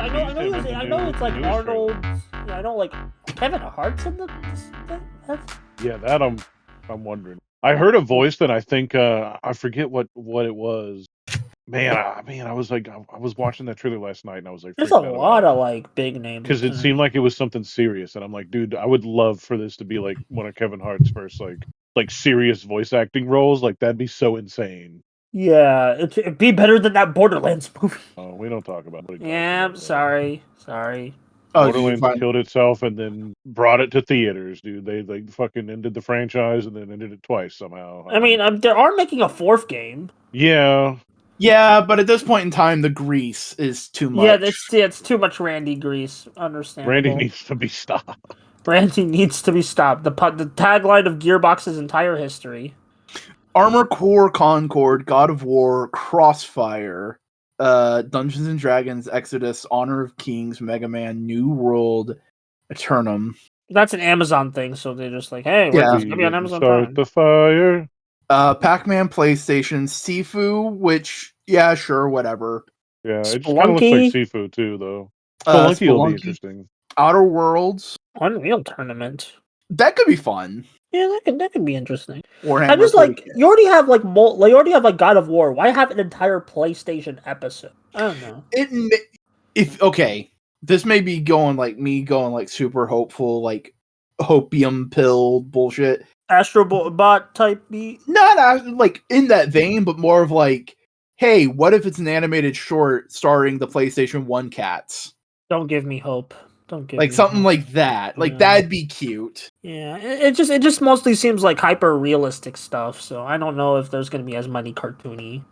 I know, in the I know it's like newest trailer. Arnold. Yeah, I know like Kevin Hart's in the. Yeah, that I'm wondering. I heard a voice that I think I forget what it was. Man, I was like I was watching that trailer last night and I was like There's a freaking out about lot it of like big names because it seemed like it was something serious, and I'm like, dude, I would love for this to be like one of Kevin Hart's first like serious voice acting roles. Like that'd be so insane. Yeah, it'd be better than that Borderlands movie. Oh, we don't talk about. Yeah, I'm sorry. Oh, Borderlands killed itself and then brought it to theaters, dude. They like fucking ended the franchise and then ended it twice somehow. I mean, they are making a fourth game. Yeah. Yeah, but at this point in time, the grease is too much. Yeah, it's too much Randy grease. Understandable. Randy needs to be stopped. Randy needs to be stopped. The tagline of Gearbox's entire history. Armored Core Concord, God of War, Crossfire, Dungeons and Dragons, Exodus, Honor of Kings, Mega Man, New World, Eternum. That's an Amazon thing, so they're just like, hey, Yeah. it's gonna be on Amazon Start Prime. the fire. Pac-Man, PlayStation, Sifu, which, yeah, sure, whatever. Yeah, it just kind of looks like Sifu too, though. Spelunky will be interesting. Outer Worlds, Unreal Tournament. that could be fun. Yeah, that could be interesting. Warhammer. I'm just like, you already have like God of War. Why have an entire PlayStation episode? I don't know. This may be going like super hopeful, like hopium pill bullshit. Astrobot type beat. Not like in that vein, but more of like, hey, what if it's an animated short starring the PlayStation 1 cats? Don't give me hope. Don't give like me something hope. Like that. Like that'd be cute. Yeah, it just mostly seems like hyper realistic stuff. So I don't know if there's gonna be as many cartoony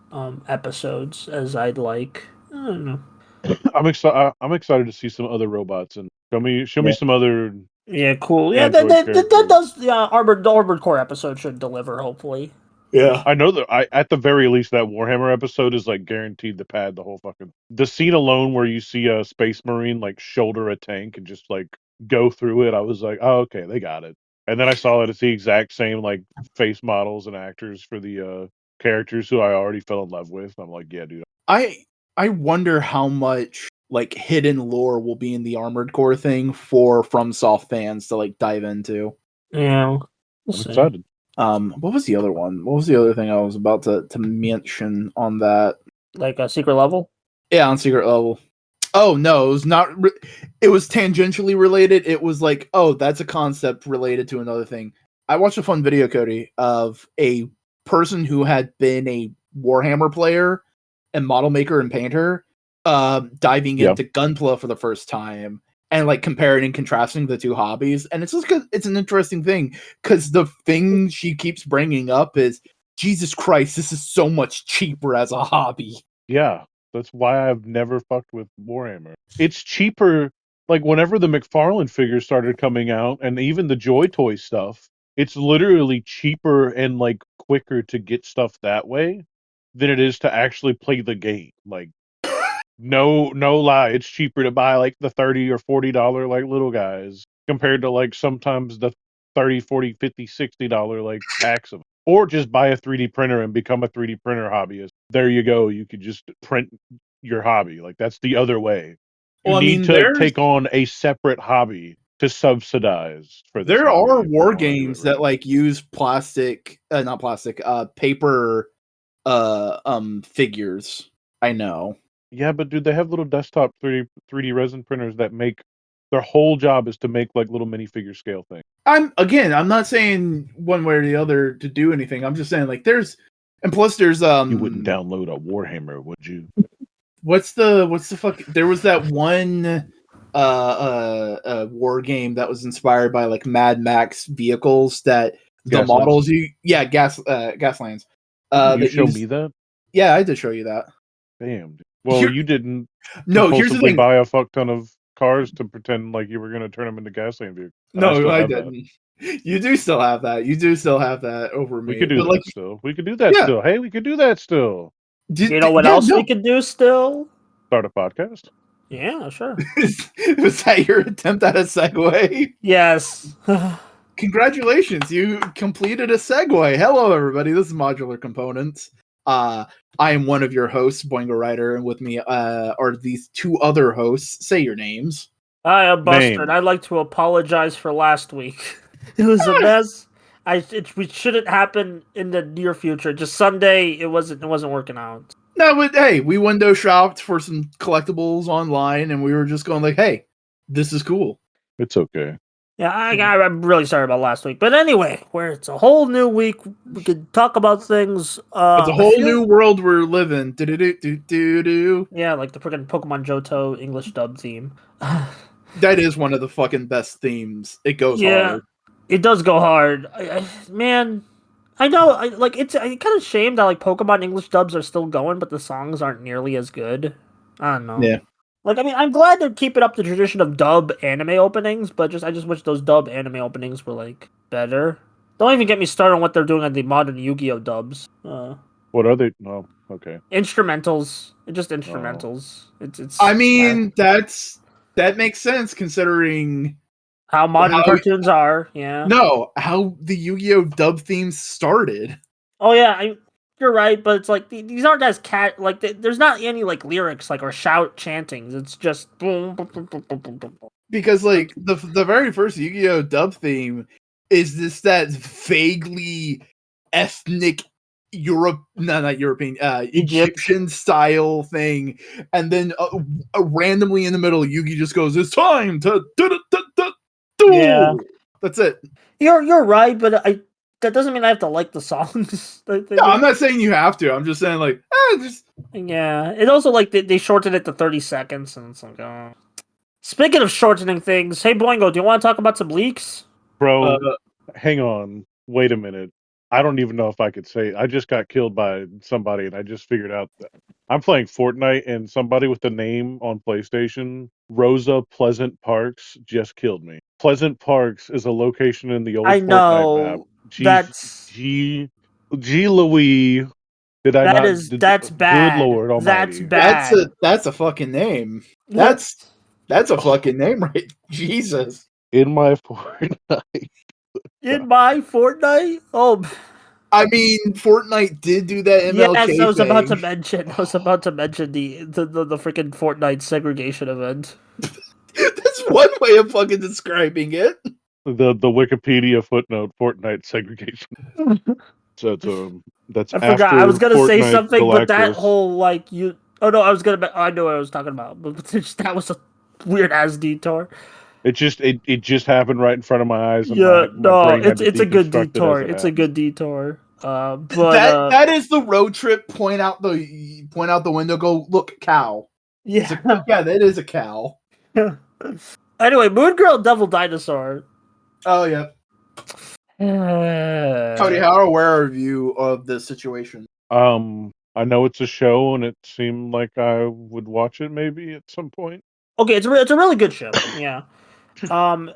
episodes as I'd like. I don't know. I'm excited to see some other robots and show me some other. Yeah, cool. Yeah, that does. Yeah, the Armored Core episode should deliver. Hopefully. Yeah, I know that at the very least that Warhammer episode is like guaranteed to pad the whole fucking. The scene alone where you see a Space Marine like shoulder a tank and just like go through it, I was like, oh, okay, they got it. And then I saw that it's the exact same like face models and actors for the characters who I already fell in love with. I'm like, yeah, dude. I wonder how much like hidden lore will be in the Armored Core thing for FromSoft fans to like dive into. Yeah, I'm excited. What was the other one? What was the other thing I was about to mention on that? Like a secret level? Yeah, on secret level. Oh no, it was not. It was tangentially related. It was like, oh, that's a concept related to another thing. I watched a fun video, Cody, of a person who had been a Warhammer player and model maker and painter, diving into Gunpla for the first time. And like comparing and contrasting the two hobbies, and it's just it's an interesting thing because the thing she keeps bringing up is, Jesus Christ, this is so much cheaper as a hobby. Yeah, that's why I've never fucked with Warhammer. It's cheaper. Like whenever the McFarlane figures started coming out, and even the Joy Toy stuff, it's literally cheaper and like quicker to get stuff that way than it is to actually play the game. Like. No lie, it's cheaper to buy like the $30 or $40 like little guys compared to like sometimes the $30, $40, $50, $60 like packs of them. Or just buy a 3D printer and become a 3D printer hobbyist. There you go. You could just print your hobby. Like that's the other way. You need to take on a separate hobby to subsidize for this. There are war games that like use paper figures. I know. Yeah, but dude, they have little desktop 3D resin printers that make their whole job is to make like little minifigure scale things. I'm not saying one way or the other to do anything. I'm just saying like you wouldn't download a Warhammer, would you? What's the fuck? There was that one war game that was inspired by like Mad Max vehicles that the models Gaslands. You show me that? Yeah, I did show you that. Damn. Well, you didn't. No, here's the thing. Buy a fuck ton of cars to pretend like you were going to turn them into Gasland vehicles. No, I didn't. You do still have that. You do still have that over me. We could do that still. We could do that still. Hey, we could do that still. You know what else we could do still? Start a podcast. Yeah, sure. Was that your attempt at a segue? Yes. Congratulations, you completed a segue. Hello, everybody. This is Modular Components. I am one of your hosts, Boingo Rider, and with me are these two other hosts. Say your names. I am Buster, and Name. I'd like to apologize for last week. It was a mess. We shouldn't happen in the near future. Just Sunday, it wasn't working out. No, but hey, we window shopped for some collectibles online, and we were just going like, "Hey, this is cool." It's okay. Yeah, I'm really sorry about last week. But anyway, where it's a whole new week, we could talk about things. It's a whole new world we're living. Do. Yeah, like the freaking Pokemon Johto English dub theme. That is one of the fucking best themes. It goes hard. It does go hard. Man, I know. It's kind of shame that like Pokemon English dubs are still going, but the songs aren't nearly as good. I don't know. Yeah. Like, I mean, I'm glad they're keeping up the tradition of dub anime openings, but I just wish those dub anime openings were like better. Don't even get me started on what they're doing on the modern Yu-Gi-Oh dubs. What are they? No, okay. Instrumentals, just instrumentals. It's. I mean, that makes sense considering how modern cartoons are. Yeah. No, how the Yu-Gi-Oh dub themes started. Oh yeah, you're right, but it's like these aren't as there's not any like lyrics like or chantings. It's just boom, boom, boom, boom, boom, boom, boom. Because like the very first Yu-Gi-Oh dub theme is that vaguely ethnic not European, Egyptian style thing, and then randomly in the middle, Yugi just goes, "It's time to do." Yeah, that's it. You're right, but that doesn't mean I have to like the songs. No, I'm not saying you have to. I'm just saying like, yeah. It also like they shortened it to 30 seconds, and it's like, oh. Speaking of shortening things, hey Boingo, do you want to talk about some leaks? Bro, hang on. Wait a minute. I don't even know if I could say it. I just got killed by somebody, and I just figured out that I'm playing Fortnite, and somebody with the name on PlayStation, Rosa Pleasant Parks, just killed me. Pleasant Parks is a location in the old Fortnite map. That's G Louis. Did I not? That's bad. Good Lord Almighty. That's bad. That's a fucking name. That's a fucking name, right? Jesus. In my Fortnite. In my Fortnite? Oh, I mean, Fortnite did do that MLK yes, I was thing. about to mention. I was about to mention the freaking Fortnite segregation event. That's one way of fucking describing it. The Wikipedia footnote: Fortnite segregation. So that's I forgot. I was gonna Fortnite say something, Galactus. but that whole like you. Oh no, I was gonna. I know what I was talking about, but that was a weird ass detour. It just happened right in front of my eyes, and Yeah, my brain had to it's a good deconstruct detour. it as it It's a happened. good detour. But that is the road trip. Point out the window. Go look, cow. Yeah, yeah, that is a cow. Anyway, Moon Girl Devil Dinosaur. Oh yeah. Cody, how aware are you of this situation? I know it's a show, and it seemed like I would watch it maybe at some point. Okay, it's a really good show. Yeah.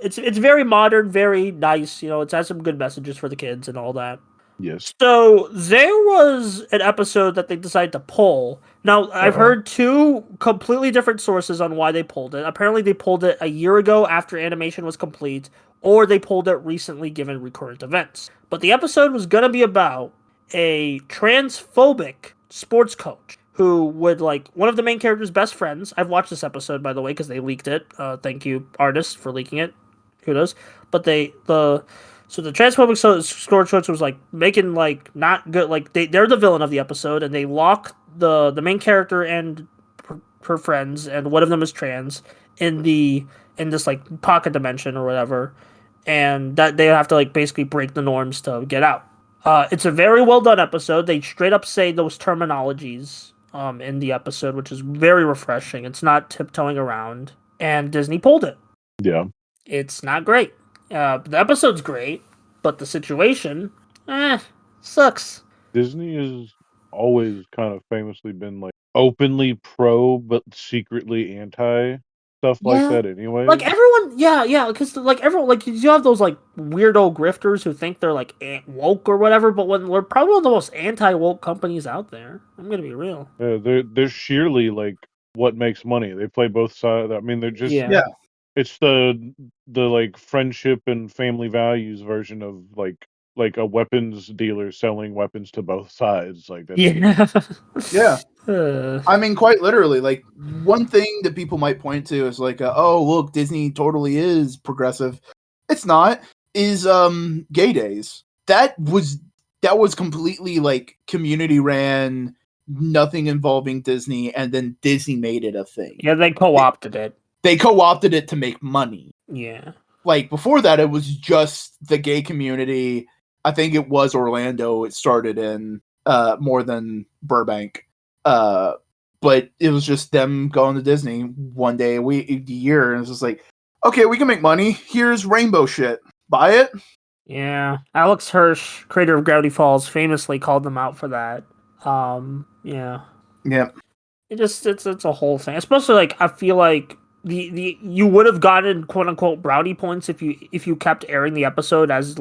It's very modern, very nice. You know, it has some good messages for the kids and all that. Yes. So there was an episode that they decided to pull. Now I've heard two completely different sources on why they pulled it. Apparently, they pulled it a year ago after animation was complete, or they pulled it recently given recurrent events. But the episode was gonna be about a transphobic sports coach who would like one of the main character's best friends. I've watched this episode by the way because they leaked it. Thank you, artists, for leaking it. Kudos. But so the transphobic sports coach was like making like not good. Like they're the villain of the episode, and they lock the main character and her friends, and one of them is trans in this like pocket dimension or whatever, and that they have to like basically break the norms to get out. It's a very well done episode. They straight up say those terminologies in the episode, which is very refreshing. It's not tiptoeing around, and Disney pulled it. Yeah. It's not great. The episode's great, but the situation, sucks. Disney has always kind of famously been like openly pro but secretly anti stuff like that anyway. Like everyone, because like everyone, like you have those like weirdo grifters who think they're like woke or whatever, but when we're probably one of the most anti-woke companies out there. I'm gonna be real. They're sheerly like what makes money. They play both sides. I mean, they're just it's the like friendship and family values version of like like a weapons dealer selling weapons to both sides. Like that's Yeah. Yeah. Uh, I mean, quite literally, like one thing that people might point to is like, oh, look, Disney totally is progressive. It's not. Is Gay Days. That was completely like community ran, nothing involving Disney, and then Disney made it a thing. yeah, they co-opted it. They co-opted it to make money. Yeah. Like before that, it was just the gay community. I think it was Orlando. It started in more than Burbank. But it was just them going to Disney one day a year, and it's just like, okay, we can make money. Here's rainbow shit. Buy it. Yeah. Alex Hirsch, creator of Gravity Falls, famously called them out for that. Yeah. Yep. It's a whole thing. Especially like I feel like the you would have gotten quote unquote brownie points if you kept airing the episode as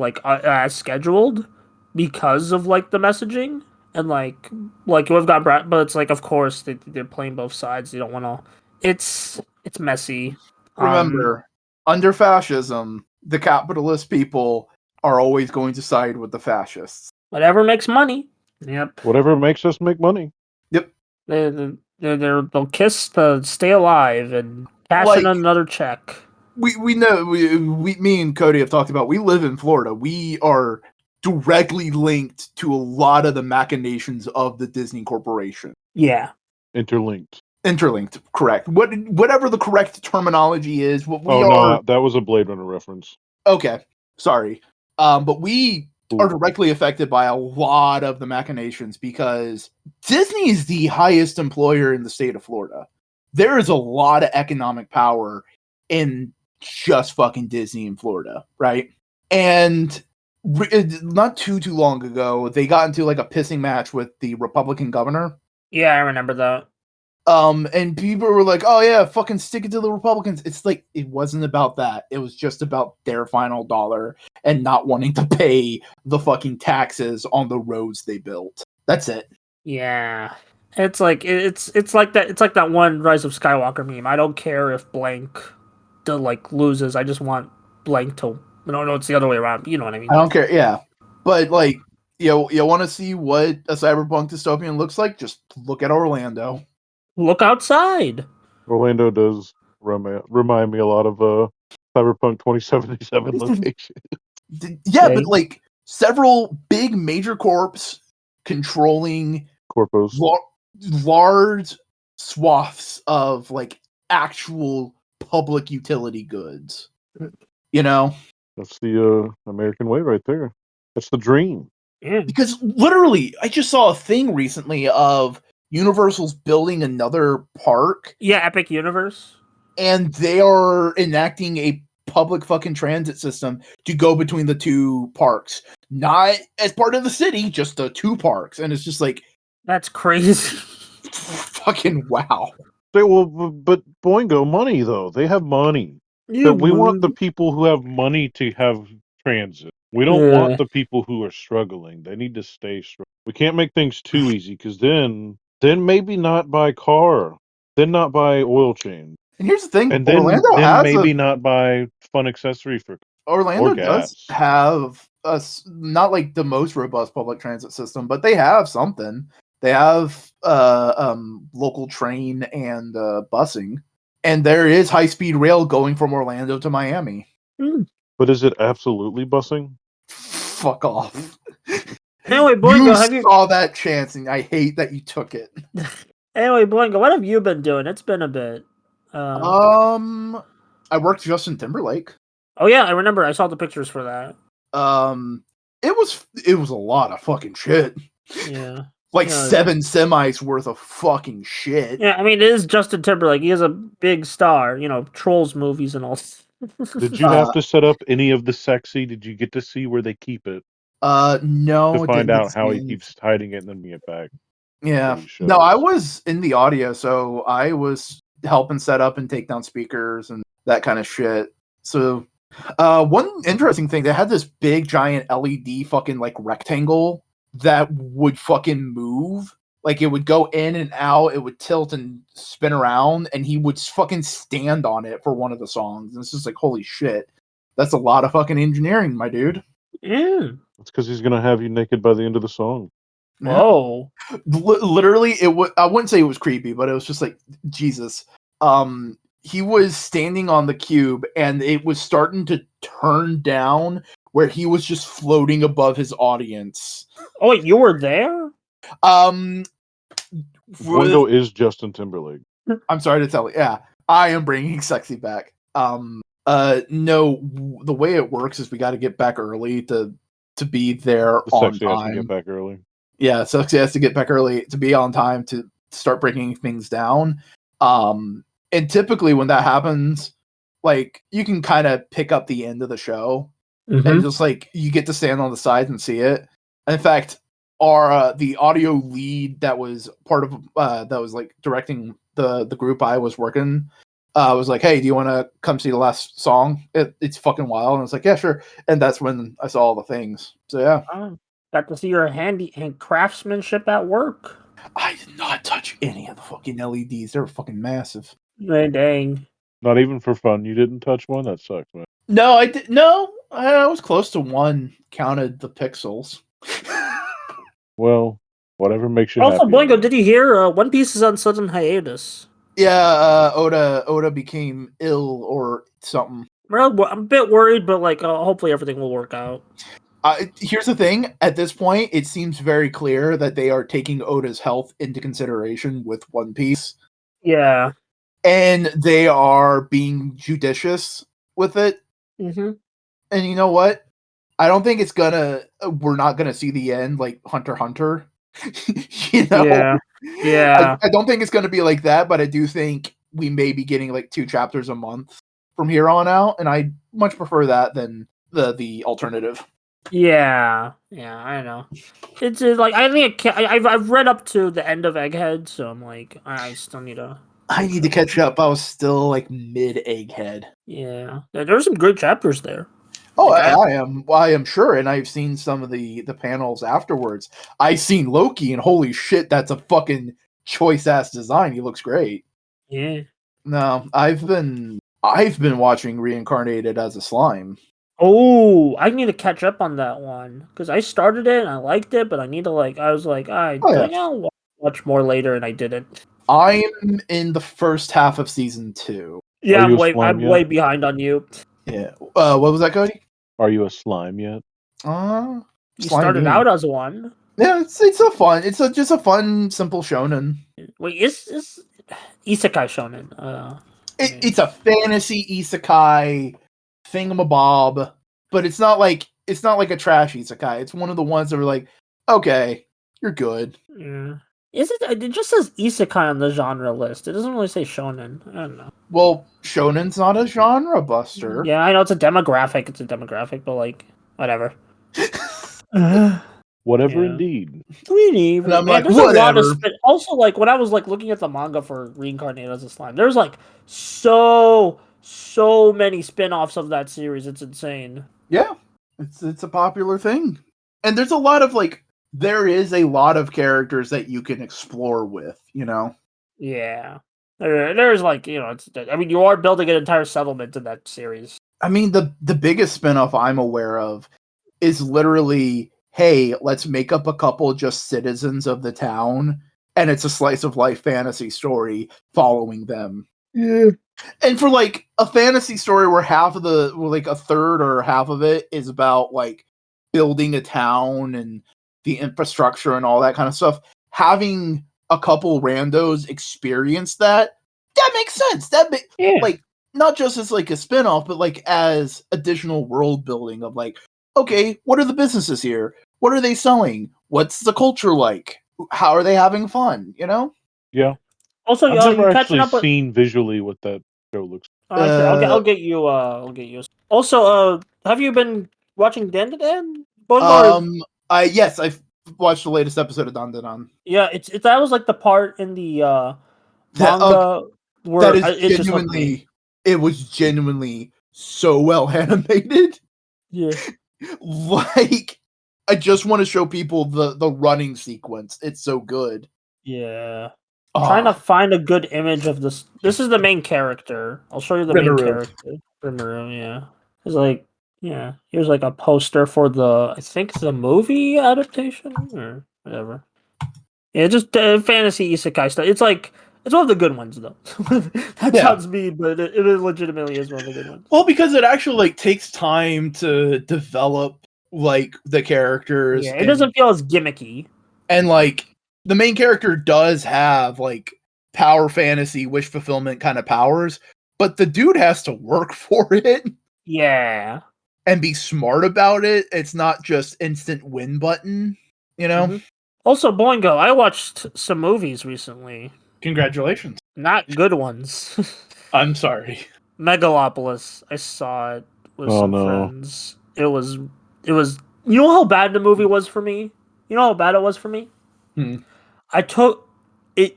scheduled because of like the messaging and like you would have gotten but it's like of course they're playing both sides. They don't want to. It's messy. Remember, under fascism, the capitalist people are always going to side with the fascists. Whatever makes money. Yep. whatever makes us make money. Yep. They'll kiss the stay alive and cash in another check. We know me and Cody have talked about. We live in Florida. We are directly linked to a lot of the machinations of the Disney Corporation. Yeah. Interlinked. Interlinked, correct. Whatever the correct terminology is. What we are. No, that was a Blade Runner reference. Okay, sorry. But we are directly affected by a lot of the machinations because Disney is the highest employer in the state of Florida. There is a lot of economic power in just fucking Disney in Florida, right? And not too long ago, they got into like a pissing match with the Republican governor. Yeah, I remember that. And people were like, oh yeah, fucking stick it to the Republicans. It's like, it wasn't about that. It was just about their final dollar and not wanting to pay the fucking taxes on the roads they built. That's it. Yeah. It's like that one Rise of Skywalker meme. I don't care if blank loses. I just want blank to no, it's the other way around. You know what I mean? I don't care, yeah. But like, you want to see what a cyberpunk dystopian looks like? Just look at Orlando. Look outside. Orlando does remind me a lot of Cyberpunk 2077 location. Yeah, Okay. but like several big major corps controlling Corpos. large swaths of like actual public utility goods. You know? That's the American way right there. That's the dream. Yeah. Because literally, I just saw a thing recently of Universal's building another park. Yeah, Epic Universe. And they are enacting a public fucking transit system to go between the two parks. Not as part of the city, just the two parks. And it's just like... That's crazy. Fucking wow. But Boingo, money though. They have money. Yeah, we want the people who have money to have transit. We don't want the people who are struggling. They need to stay struggling. We can't make things too easy because then maybe not buy car, then not buy oil change. And here's the thing, and then maybe not buy fun accessory for Orlando does have not like the most robust public transit system, but they have something. They have local train and busing, and there is high-speed rail going from Orlando to Miami. But is it absolutely busing? Fuck off. Anyway, Boingo, you saw that chance, and I hate that you took it. Anyway, Boingo, what have you been doing? It's been a bit. I worked Justin Timberlake. Oh yeah, I remember. I saw the pictures for that. It was a lot of fucking shit. Yeah. Like 7 semis worth of fucking shit. Yeah, I mean, it is Justin Timberlake. He is a big star. You know, Trolls movies and all. Did you have to set up any of the sexy? Did you get to see where they keep it? No. To find out how he keeps hiding it and then bring it back. Yeah. No, I was in the audio, so I was helping set up and take down speakers and that kind of shit. So, one interesting thing, they had this big giant LED fucking like rectangle that would fucking move. Like it would go in and out, it would tilt and spin around, and he would fucking stand on it for one of the songs. And it's just like, holy shit. That's a lot of fucking engineering, my dude. Yeah. It's because he's gonna have you naked by the end of the song. Whoa. Literally, I wouldn't say it was creepy, but it was just like Jesus. He was standing on the cube, and it was starting to turn down, where he was just floating above his audience. Oh wait, you were there? Boingo is Justin Timberlake. I'm sorry to tell you. Yeah, I am bringing sexy back. No, the way it works is we got to get back early to be there The on sexy has to time. get back early. Yeah, sexy has to get back early to be on time to start breaking things down. And typically when that happens, like you can kind of pick up the end of the show, and just like you get to stand on the side and see it. And in fact, our the audio lead that was part of that was like directing the group I was working was like, hey, do you want to come see the last song? It's fucking wild. And I was like, yeah, sure. And that's when I saw all the things. So yeah. Got to see your hand craftsmanship at work. I did not touch any of the fucking LEDs. They were fucking massive. Dang. Not even for fun. You didn't touch one? That sucks, man. No, I did. No, I was close to one. Counted the pixels. Well, whatever makes you Also, happy. Boingo, did you hear One Piece is on sudden hiatus? Yeah, Oda became ill or something. Well, I'm a bit worried, but like, hopefully everything will work out. Here's the thing. At this point, it seems very clear that they are taking Oda's health into consideration with One Piece. Yeah. And they are being judicious with it. Mm-hmm. And you know what? I don't think we're not gonna see the end like Hunter x Hunter. You know? Yeah. I don't think it's gonna be like that, but I do think we may be getting like 2 chapters a month from here on out, and I much prefer that than the alternative. Yeah, I know. It's like I think I've read up to the end of Egghead, so I'm like I still need to. I need to catch up. I was still like mid Egghead. Yeah, there's some good chapters there. Oh, Like, I am sure, and I've seen some of the panels afterwards. I've seen Loki, and holy shit, that's a fucking choice ass design. He looks great. Yeah. No, I've been watching Reincarnated as a Slime. Oh, I need to catch up on that one because I started it and I liked it, but I need to I was like, I'll watch more later, and I didn't. I am in the first half of season 2. Yeah, Are you a slime I'm yet? way behind on you. Yeah. What was that, Cody? Are you a slime yet? You Slime started me. out as one. Yeah, it's a fun. It's just a fun, simple shonen. Wait, is Isekai shonen? It's a fantasy isekai thingamabob, but it's not like a trash isekai. It's one of the ones that are like, okay, you're good. Yeah. Is it? It just says isekai on the genre list. It doesn't really say shonen. I don't know. Well, shonen's not a genre buster. Yeah, I know it's a demographic. It's a demographic, but like, whatever. Whatever Yeah. indeed. And I'm like, there's a lot of whatever. also, like when I was like looking at the manga for Reincarnated as a Slime, there's like so many spin-offs of that series. It's insane. Yeah, it's a popular thing, and there's a lot of there is a lot of characters that you can explore with. You know. Yeah. There's I mean, you are building an entire settlement in that series. I mean, the biggest spin-off I'm aware of is literally, hey, let's make up a couple just citizens of the town, and it's a slice of life fantasy story following them. Yeah. And for a fantasy story where a third or half of it is about building a town and the infrastructure and all that kind of stuff, having a couple randos experience that makes sense. Not just as a spin-off, but as additional world building of okay, what are the businesses here? What are they selling? What's the culture like? How are they having fun? You know? Yeah. Also, I've never you catching actually up with. seen visually what that show looks Sure, I'll get you. I'll get you. Also, have you been watching Dan Yes, I've watched the latest episode of Dandadan. Yeah, it's that was the part in the manga where it was genuinely so well animated. Yeah. I just want to show people the running sequence. It's so good. Yeah. Trying to find a good image of this. This is the main character. I'll show you the main character. Rimuru, yeah. It's Yeah, here's like a poster for I think the movie adaptation or whatever. Yeah, just fantasy isekai stuff. It's one of the good ones though. That Yeah. sounds mean, but it legitimately is one of the good ones. Well, because it actually like takes time to develop like the characters, Yeah, it doesn't feel as gimmicky. and like the main character does have like power fantasy, wish fulfillment kind of powers, but the dude has to work for it Yeah. and be smart about it. It's not just instant win button, you know? Mhm. Also, Boingo, I watched some movies recently. Congratulations. Not good ones. I'm sorry. Megalopolis. I saw it with Oh some no. friends. It was you know how bad the movie was for me? You know how bad it was for me? Hmm. I took it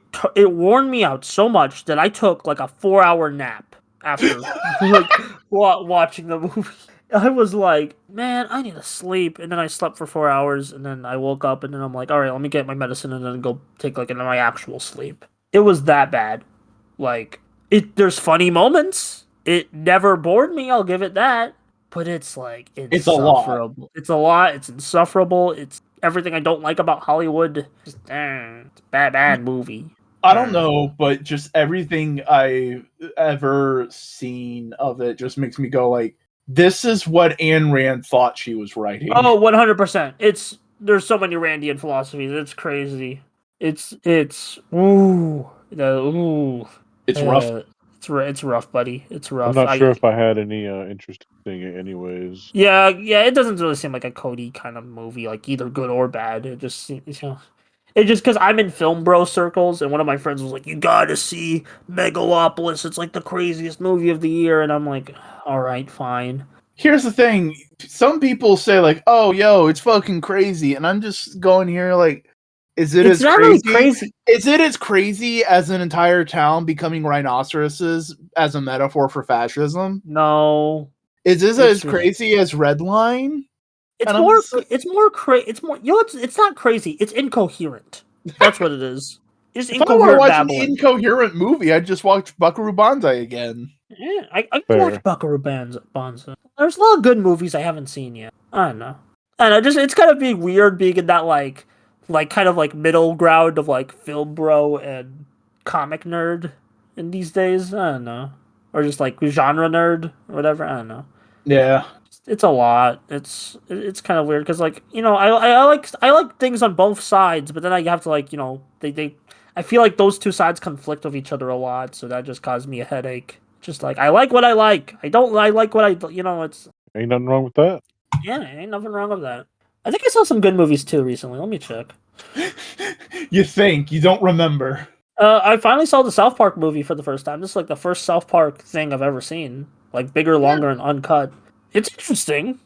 worn me out so much that I took like a 4-hour nap after like watching the movie. I was like, man, I need to sleep, and then I slept for 4 hours, and then I woke up, and then I'm like, all right, let me get my medicine, and then go take like my actual sleep. It was that bad. Like there's funny moments. It never bored me. I'll give it that. But it's like It's a lot. insufferable. It's a lot. It's insufferable. It's everything I don't like about Hollywood. Just it's a bad movie. I don't know, but just everything I've ever seen of it just makes me go like, this is what Ayn Rand thought she was writing. Oh, 100%. There's so many Randian philosophies. It's crazy. It's ooh ooh. It's rough. It's rough, buddy. It's rough. I'm not sure if I had any interest in it anyways. Yeah, it doesn't really seem like a Cody kind of movie, like either good or bad. It just seems, it just because I'm in film bro circles, and one of my friends was like, "You gotta see Megalopolis. It's like the craziest movie of the year," and I'm like, "All right, fine." Here's the thing. Some people say like, oh, yo, it's fucking crazy. And I'm just going here like, is it It's as not crazy? really crazy. Is it as crazy as an entire town becoming rhinoceroses as a metaphor for fascism? No, Is this it's as crazy as Redline? it's And I'm more just like, it's more it's more it's not crazy. It's incoherent. That's what it is. It's if I want to incoherent watch an babbling. incoherent movie, I'd just watch Buckaroo Banzai again. Yeah, I can Fair. watch Buckaroo Banzai. There's a lot of good movies I haven't seen yet. I don't know. I don't know, just it's kind of being weird being in that kind of like middle ground of like film bro and comic nerd in these days. I don't know. Or just like genre nerd or whatever. I don't know. Yeah. It's a lot. It's kind of weird because like I like things on both sides, but then I have to like they I feel like those two sides conflict with each other a lot, so that just caused me a headache. Just like I like what I like. I like what I it's Ain't nothing wrong with that. yeah, ain't nothing wrong with that. I think I saw some good movies too recently. Let me check. You think, you don't remember. I finally saw the South Park movie for the first time. This is like the first South Park thing I've ever seen. Like bigger, longer, and uncut. It's interesting.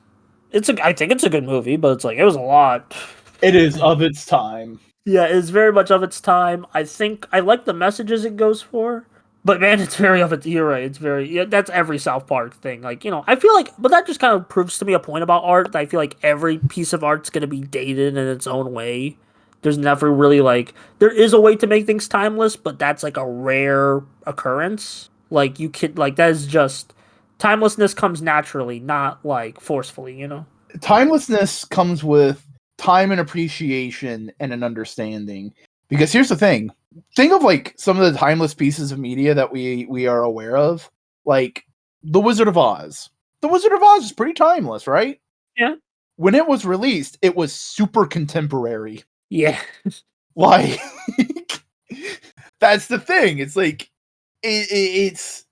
I think it's a good movie, but it's like it was a lot. It is of its time. Yeah, it's very much of its time. I think I like the messages it goes for, but man, it's very of its era. It's very that's every South Park thing. Like I feel like, but that just kind of proves to me a point about art. That I feel like every piece of art's gonna be dated in its own way. There's never really there is a way to make things timeless, but that's like a rare occurrence. Like you could that is just timelessness comes naturally, not like forcefully. Timelessness comes with time and appreciation and an understanding. Because here's the thing. Think of like some of the timeless pieces of media that we are aware of. Like The Wizard of Oz. The Wizard of Oz is pretty timeless, right? Yeah. When it was released, it was super contemporary. Yeah. Like that's the thing. It's like it's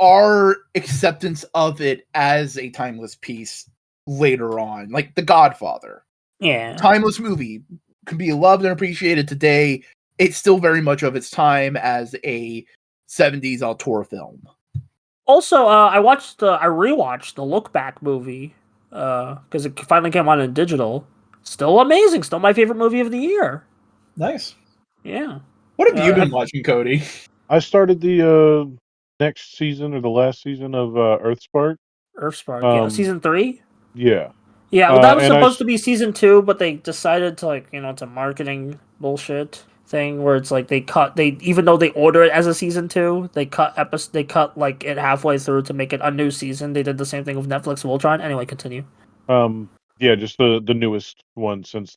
our acceptance of it as a timeless piece later on. Like The Godfather. Yeah. Timeless movie, can be loved and appreciated today. It's still very much of its time as a 70s auteur film. Also, I rewatched the Look Back movie because it finally came out in digital. Still amazing. Still my favorite movie of the year. Nice. Yeah. What have you been watching, Cody? I started the next season or the last season of Earthspark. Earthspark. Yeah, season 3. Yeah. Yeah, well, that was and supposed to be season 2, but they decided to to marketing bullshit. thing where it's like they even though they order it as a season 2, they cut like it halfway through to make it a new season. They did the same thing with Netflix Voltron. Anyway, continue. Yeah, just the newest one since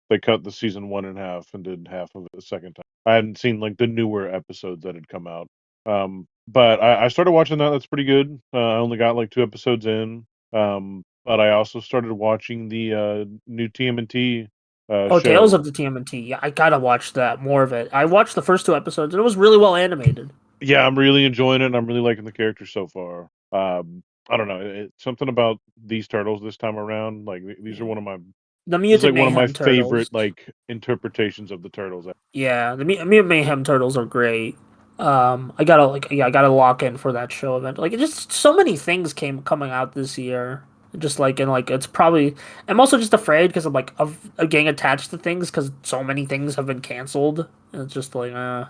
they cut the season 1 in half and did half of it the second time. I hadn't seen like the newer episodes that had come out. But I started watching that. That's pretty good. I only got like 2 episodes in. But I also started watching the new TMNT Oh, Tales show. of the TMNT. Yeah, I gotta watch that, more of it. I watched the first 2 episodes and it was really well animated. Yeah, I'm really enjoying it. And I'm really liking the characters so far. I don't know. It's something about these turtles this time around. Like these are one of my The This is Mutant like one of my Mayhem favorite Turtles. like interpretations of the turtles. Yeah, the Mutant Mayhem Turtles are great. I gotta lock in for that show event. Like, it just so many things coming out this year. Just like, and like it's probably I'm also just afraid because I'm like of getting attached to things because so many things have been canceled. And it's just like, Well,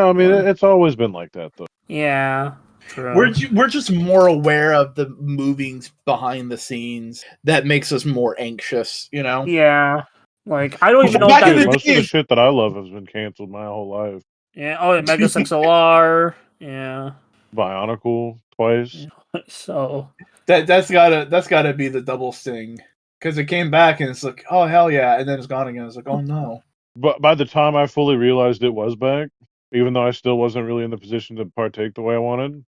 I mean, well, it's always been like that though. yeah, true. We're just more aware of the movings behind the scenes that makes us more anxious, you know. Yeah, like I don't even know if Back in that. the Most of the days, shit that I love has been canceled my whole life. Yeah. Oh, and Mega XLR. Yeah. Bionicle twice. Yeah. So. that's gotta be the double sting because it came back and it's like, oh hell yeah, and then it's gone again. It's like, oh no. But by the time I fully realized it was back, even though I still wasn't really in the position to partake the way I wanted,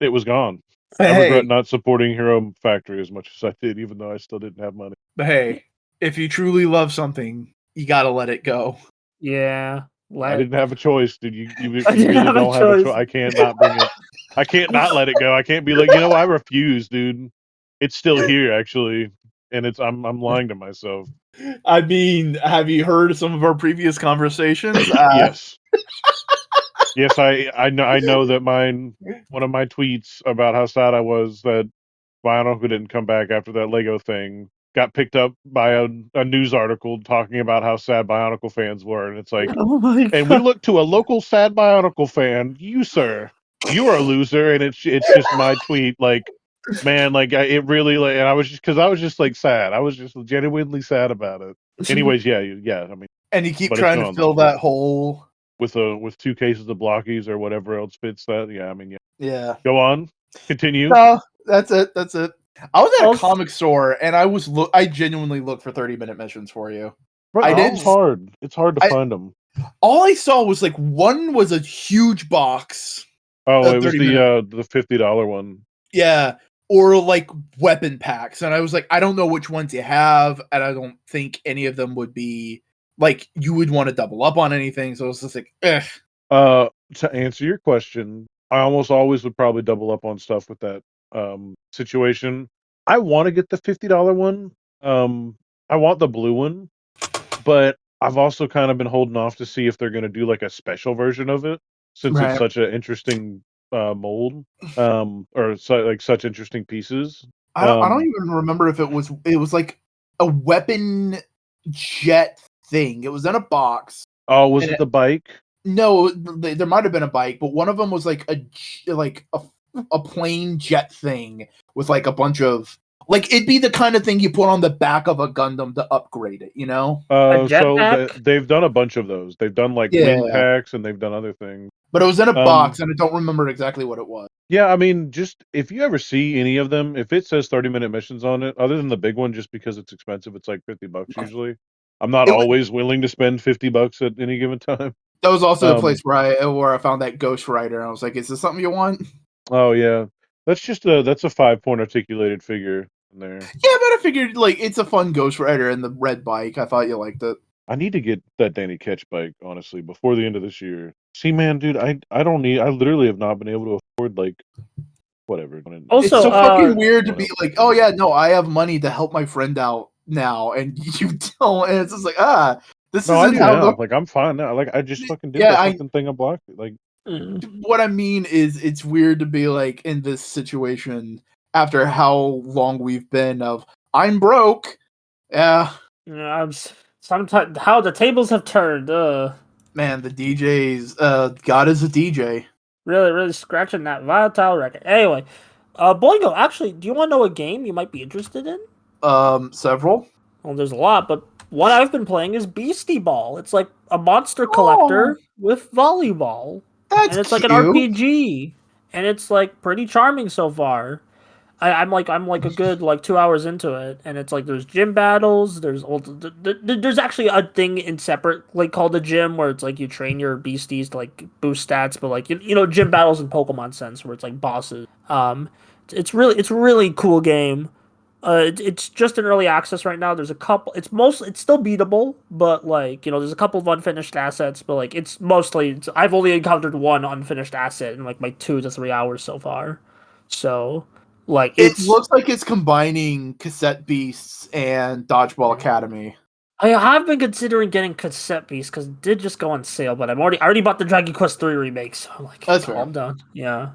it was gone. I regret Hey, not supporting Hero Factory as much as I did, even though I still didn't have money. but hey, if you truly love something, you gotta let it go. Yeah. I didn't have a choice, dude. You I didn't really have a don't have a choice. choice. I can't not bring it. I can't not let it go. I can't be like, I refuse, dude. It's still here actually, and I'm lying to myself. I mean, have you heard some of our previous conversations? Yes, yes. I know that one of my tweets about how sad I was that Bionicle didn't come back after that Lego thing got picked up by a news article talking about how sad Bionicle fans were, and it's like, Oh my and we god. look to a local sad Bionicle fan, you sir, you are a loser, and it's just my tweet, like, man, like it really, like, and I was just like sad. I was just genuinely sad about it. Anyways, yeah. I mean, And you keep but it's trying to gone fill though. that hole. With 2 cases of blockies or whatever else fits that. Yeah, I mean, yeah. Yeah. Go on, continue. No, that's it. That's it. I was at a Also, comic store and I genuinely looked for 30-minute missions for you. Bro, I didn't. it's hard. It's hard to I- find them. All I saw was like one was a huge box. Oh, it was 30-minute. the $50 one. Yeah. Or like weapon packs. And I was like, I don't know which ones you have, and I don't think any of them would be like you would want to double up on anything. So it's just like, To answer your question, I almost always would probably double up on stuff with that situation. I want to get the $50 one. I want the blue one, but I've also kind of been holding off to see if they're going to do like a special version of it, since it's right. such an interesting mold, or such interesting pieces. I don't even remember if it was like a weapon jet thing. It was in a box. Oh, was And it the bike? No, there might have been a bike, but one of them was like a plane jet thing with like a bunch of like it'd be the kind of thing you put on the back of a Gundam to upgrade it, you know? a So jetpack. they've done a bunch of those. They've done like wind Yeah. packs and they've done other things. But it was in a Um, box and I don't remember exactly what it was. Yeah, I mean, just if you ever see any of them, if it says 30-minute missions on it, other than the big one, just because it's expensive, it's like $50 usually. I'm not It was, always willing to spend $50 at any given time. that was also the Um, place where I found that Ghost Rider and I was like, is this something you want? oh yeah, that's a 5-point articulated figure in there. Yeah, but I figured like it's a fun Ghost Rider and the red bike. I thought you liked it. I need to get that Danny Ketch bike, honestly, before the end of this year. See, man, dude, I don't need. I literally have not been able to afford like whatever. It's Also, so fucking weird to What be else? like, oh yeah, no, I have money to help my friend out now, and you don't, and it's just like, this No, I isn't do how now. Like I'm fine now. Like I just fucking did Yeah, that I fucking thing. I blocked it. Like what I mean is it's weird to be like in this situation after how long we've been of I'm broke. Yeah, sometimes how the tables have turned. man, the DJs, God is a DJ. Really, really scratching that volatile record. Anyway, Boingo, actually, do you want to know a game you might be interested in? Several. Well, there's a lot, but what I've been playing is Beastie Ball. It's like a monster Oh, collector with volleyball, that's and it's like an cute. RPG, and it's like pretty charming so far. I'm like a good like 2 hours into it, and it's like there's gym battles. There's actually a thing in separate like called a gym where it's like you train your beasties to like boost stats, but like you know gym battles in Pokemon sense where it's like bosses. It's really cool game. It's just in early access right now. There's a couple. It's still beatable, but like there's a couple of unfinished assets. But like I've only encountered one unfinished asset in like my 2 to 3 hours so far. So like It looks like it's combining Cassette Beasts and Dodgeball Academy. I have been considering getting Cassette Beast because it did just go on sale, but I already bought the Dragon Quest 3 remake, so I'm like, That's fair. I'm done. Yeah.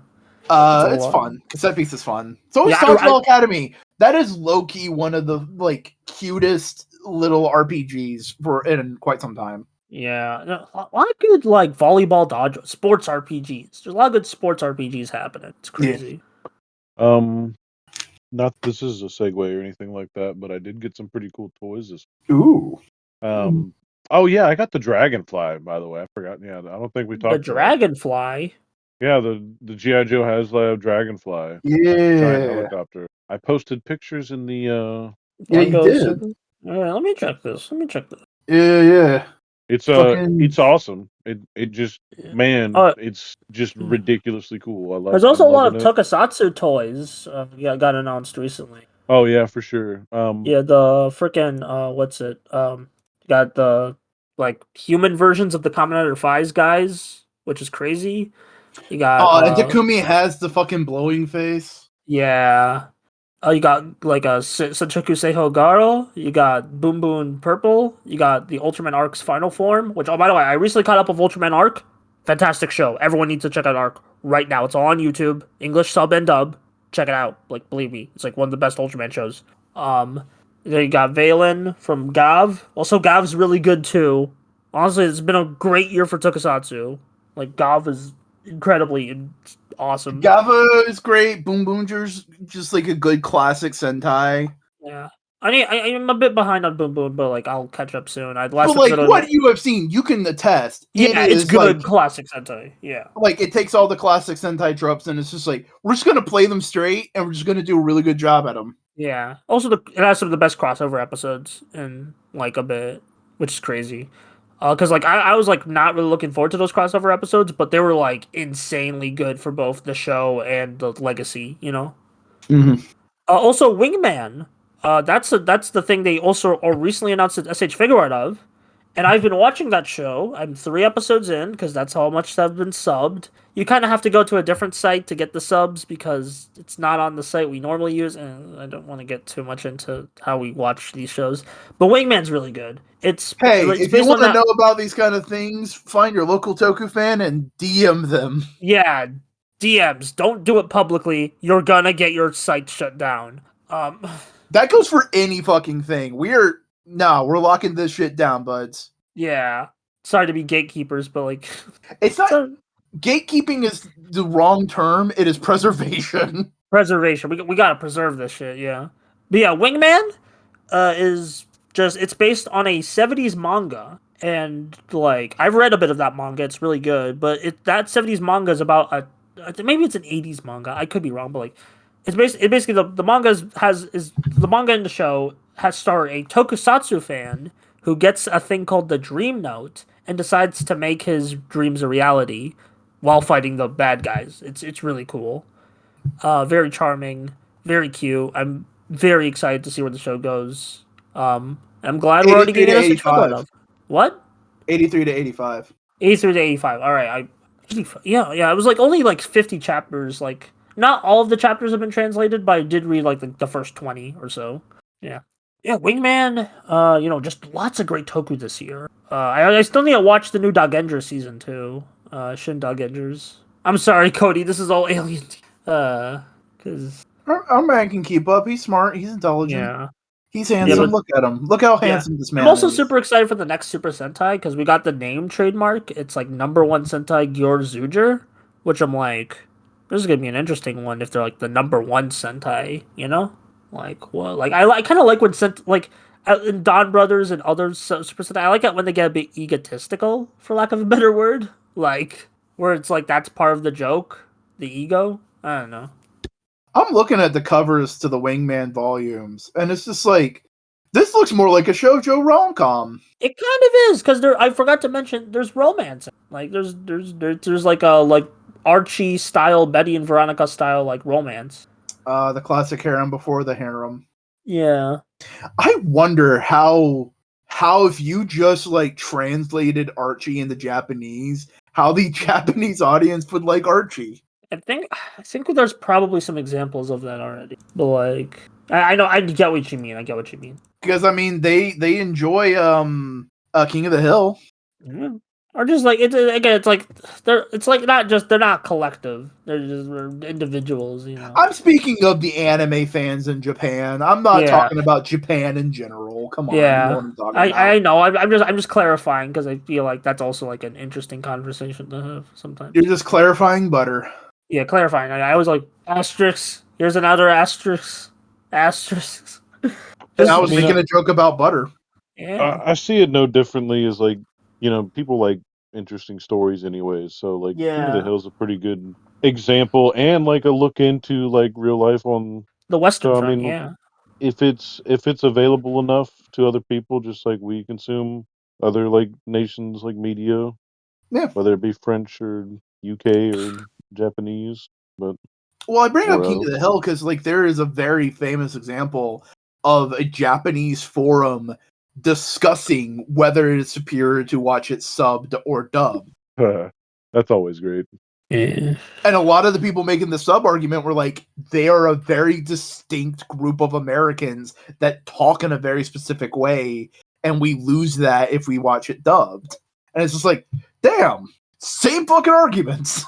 It's fun. Cassette Beast is fun. So is Dodgeball Academy. That is low key one of the like cutest little RPGs in quite some time. Yeah, a lot of good like volleyball dodge sports RPGs. There's a lot of good sports RPGs happening. It's crazy. Not this is a segue or anything like that, but I did get some pretty cool toys this. Ooh. Oh yeah, I got the Dragonfly, by the way. I forgot. Yeah, I don't think we talked The about Dragonfly. Yeah, the G.I. Joe HasLab Dragonfly. Yeah. Giant helicopter. I posted pictures in the Yeah, you did. All right, let me check this. Yeah. It's Fucking- it's awesome. It just it's just ridiculously cool. I love. There's also a lot of it. Tokusatsu toys. Got announced recently. Oh yeah, for sure. Yeah, the freaking what's it? Got the like human versions of the Kamen Rider guys, which is crazy. You got and Takumi has the fucking blowing face. Yeah. You got like a Senchoku Seiho Garo. You got Boom Boom Purple. You got the Ultraman Arc's final form. Which, oh, by the way, I recently caught up with Ultraman Arc. Fantastic show. Everyone needs to check out Arc right now. It's all on YouTube, English sub and dub. Check it out. Like, believe me, it's like one of the best Ultraman shows. Then you got Valen from Gav. Also, Gav's really good too. Honestly, it's been a great year for Tokusatsu. Like, Gav is incredibly awesome. Gava is great. Boom Boonger's just like a good classic Sentai. Yeah. I'm a bit behind on Boom Boom, but like I'll catch up soon. But like what you have seen, you can attest. Yeah, it's good like, classic Sentai. Yeah. Like it takes all the classic Sentai tropes and it's just like we're just gonna play them straight and we're just gonna do a really good job at them. Yeah. Also, it has some of the best crossover episodes in like a bit, which is crazy. Because like I was like not really looking forward to those crossover episodes, but they were like insanely good for both the show and the legacy. Mm-hmm. Also, Wingman. That's the thing they also recently announced an SH figure art of, and I've been watching that show. I'm 3 episodes in because that's how much have been subbed. You kind of have to go to a different site to get the subs because it's not on the site we normally use, and I don't want to get too much into how we watch these shows. But Wingman's really good. If you want to know about these kind of things, find your local Toku fan and DM them. Yeah, DMs. Don't do it publicly. You're gonna get your site shut down. That goes for any fucking thing. We're locking this shit down, buds. Yeah. Sorry to be gatekeepers, but like it's not gatekeeping is the wrong term. It is preservation. Preservation. We gotta preserve this shit, yeah. But yeah, Wingman is just it's based on a 70s manga. And like I've read a bit of that manga, it's really good, but that 70s manga is about maybe it's an 80s manga. I could be wrong, but like it's basically the manga the manga in the show has starred a Tokusatsu fan who gets a thing called the Dream Note and decides to make his dreams a reality while fighting the bad guys. It's really cool. Very charming, very cute. I'm very excited to see where the show goes. I'm glad we're already getting a figure of. What? 83 to 85. 83 to 85. All right. Yeah. It was like only like 50 chapters. Like not all of the chapters have been translated, but I did read like the first 20 or so. Yeah. Yeah, Wingman, just lots of great Toku this year. I still need to watch the new Dagenja season too. Shin Dagengers. I'm sorry, Cody, this is all alien. Because our man can keep up. He's smart. He's intelligent. Yeah. He's handsome. Look at him. Look how handsome this man is. I'm also super excited for the next Super Sentai because we got the name trademark. It's like #1 Sentai Gyor Zuger, which I'm like, this is gonna be an interesting one if they're like the #1 Sentai, Like, what? Like, I kind of like when And Don Brothers and other super. I like it when they get a bit egotistical, for lack of a better word. Like where it's like that's part of the joke, the ego. I don't know. I'm looking at the covers to the Wingman volumes, and it's just like this looks more like a shoujo rom-com. It kind of is because there. I forgot to mention there's romance. Like there's like a like Archie style, Betty and Veronica style like romance. The classic harem before the harem. Yeah. I wonder how if you just like translated Archie into Japanese, how the Japanese audience would like Archie. I think there's probably some examples of that already. But like I know I get what you mean. I get what you mean. Because I mean they enjoy King of the Hill. Yeah. Or just like it's again, it's like they're not collective. They're individuals, you know. I'm speaking of the anime fans in Japan. I'm not Yeah. talking about Japan in general. Come on, you know Yeah, what I'm talking about. I know. I'm just clarifying because I feel like that's also like an interesting conversation to have sometimes. You're just clarifying butter. Yeah, clarifying. I was like asterisk. Here's another asterisk. Asterisk. And I was I mean, making a joke about butter. Yeah. I see it no differently as like, people like interesting stories anyways. So like King of the Yeah. Hill is a pretty good example and like a look into like real life on. The Western So I Front. mean, Yeah. if it's available enough to other people, just like we consume other like nations like media, Yeah. whether it be French or UK or Japanese, but Well, I bring up or King of the Hill because like there is a very famous example of a Japanese forum discussing whether it is superior to watch it subbed or dubbed. that's always great. Yeah. And a lot of the people making the sub argument were like, they are a very distinct group of Americans that talk in a very specific way, and we lose that if we watch it dubbed. And it's just like, damn, same fucking arguments.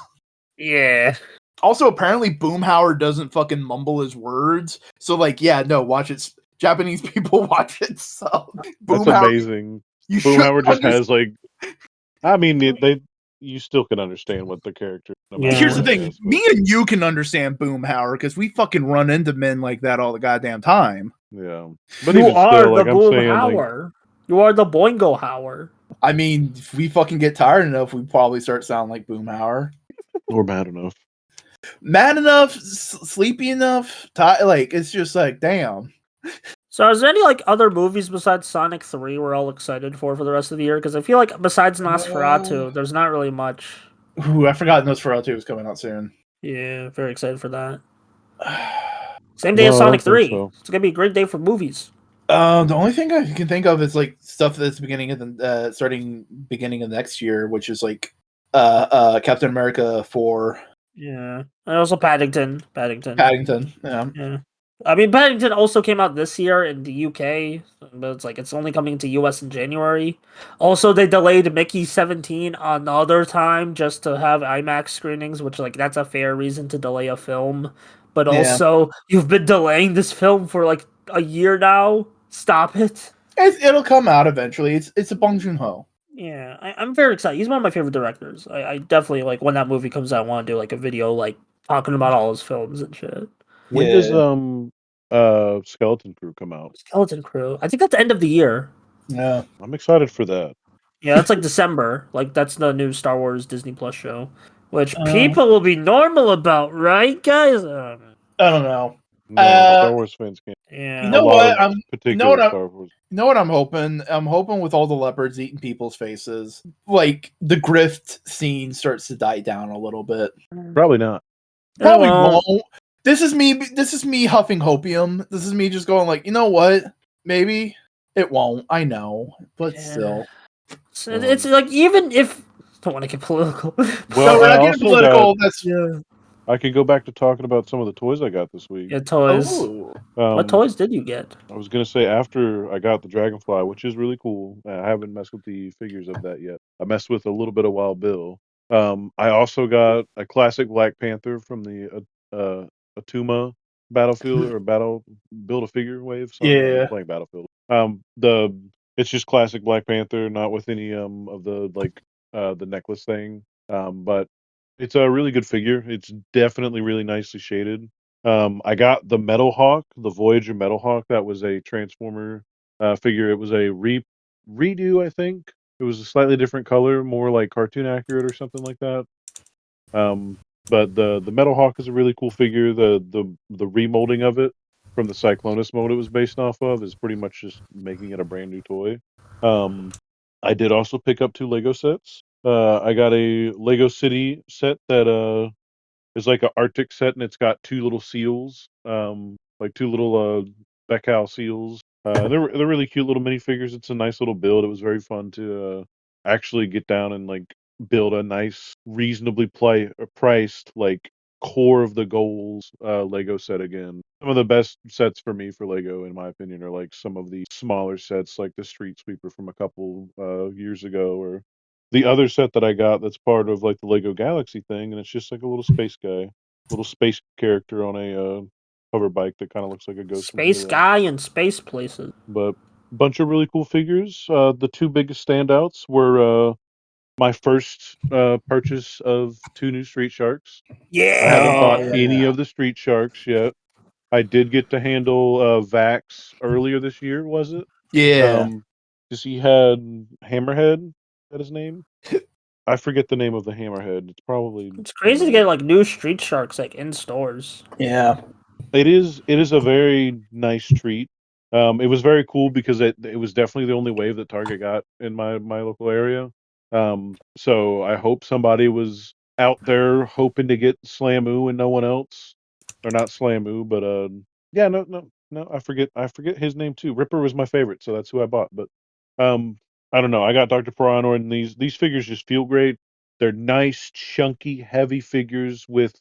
Yeah. Also, apparently, Boomhauer doesn't fucking mumble his words. So, like, yeah, no, watch it. Japanese people watch it sub. That's Boomhauer, amazing. you should Boomhauer just understand. has like, I mean, you still can understand what the character. No matter Yeah. Here's the what thing: it is, but, me and you can understand Boomhauer because we fucking run into men like that all the goddamn time. yeah, but You even are still, the like I'm Boom saying, like Hauer. You are the Boingo Hauer. I mean, if we fucking get tired enough, we probably start sounding like Boomhauer. we're bad enough. Mad enough, sleepy enough, like it's just like, damn. So, is there any like other movies besides Sonic 3 we're all excited for the rest of the year? Because I feel like besides Nosferatu, there's not really much. Ooh, I forgot Nosferatu was coming out soon. Yeah, very excited for that. Same day No, as I Sonic don't think 3. so. It's gonna be a great day for movies. The only thing I can think of is like stuff that's beginning of the starting beginning of next year, which is like Captain America 4. Yeah, and also Paddington. Paddington. Yeah. Yeah. I mean, Paddington also came out this year in the UK, but it's like it's only coming to US in January. Also, they delayed Mickey 17 another time just to have IMAX screenings, which like that's a fair reason to delay a film. But Yeah. also, you've been delaying this film for like a year now. Stop it. It'll come out eventually. It's a Bong Joon-ho. Yeah, I'm very excited. He's one of my favorite directors. I definitely like when that movie comes out. I want to do like a video like talking about all his films and shit. When Yeah. does Skeleton Crew come out? Skeleton Crew. I think that's the end of the year. Yeah. I'm excited for that. Yeah, that's like December. Like that's the new Star Wars Disney Plus show, which people will be normal about, right, guys? I don't know. No, Star Wars fans can't. Yeah. You know A lot what? of particular what I'm- Star Wars. You know what I'm hoping? I'm hoping with all the leopards eating people's faces, like the grift scene starts to die down a little bit. Probably not. Probably won't. won't. This is me huffing hopium. This is me just going like, you know what? Maybe it won't. I know, but Yeah. still. So it's like even if don't want to get political. No, Well, we're I not getting also political. That's yeah. I could go back to talking about some of the toys I got this week. Yeah, toys. oh. What toys did you get? I was gonna say after I got the Dragonfly, which is really cool. I haven't messed with the figures of that yet. I messed with a little bit of Wild Bill. I also got a classic Black Panther from the Atuma Battlefield or Battle Build a Figure wave. Sorry, I've Yeah. been playing Battlefield. It's just classic Black Panther, not with any of the the necklace thing. But it's a really good figure. It's definitely really nicely shaded. I got the Metal Hawk, the Voyager Metal Hawk. That was a Transformer figure. It was a redo, I think. It was a slightly different color, more like cartoon accurate or something like that. But the Metal Hawk is a really cool figure. The remolding of it from the Cyclonus mode it was based off of is pretty much just making it a brand new toy. I did also pick up 2 Lego sets. I got a Lego City set that is like an Arctic set, and it's got 2 little seals, like 2 little Beccal seals. They're really cute little minifigures. It's a nice little build. It was very fun to actually get down and like build a nice, reasonably priced like core of the goals Lego set again. Some of the best sets for me for Lego, in my opinion, are like some of the smaller sets, like the Street Sweeper from a couple years ago, or the other set that I got that's part of like the Lego Galaxy thing, and it's just like a little space guy, little space character on a hover bike that kind of looks like a ghost. Space guy and space places. But bunch of really cool figures. The 2 biggest standouts were my first purchase of 2 new Street Sharks. Yeah. I haven't bought yeah. any of the Street Sharks yet. I did get to handle Vax earlier this year, was it? Yeah. Because he had Hammerhead. Is that his name? I forget the name of the Hammerhead. It's probably. It's crazy to get like new Street Sharks like in stores. Yeah. It is a very nice treat. It was very cool because it was definitely the only wave that Target got in my local area. So I hope somebody was out there hoping to get Slamu and no one else, or not Slamu, but yeah, no, I forget his name too. Ripper was my favorite, so that's who I bought. But I don't know. I got Dr. Piranha, and these figures just feel great. They're nice, chunky, heavy figures with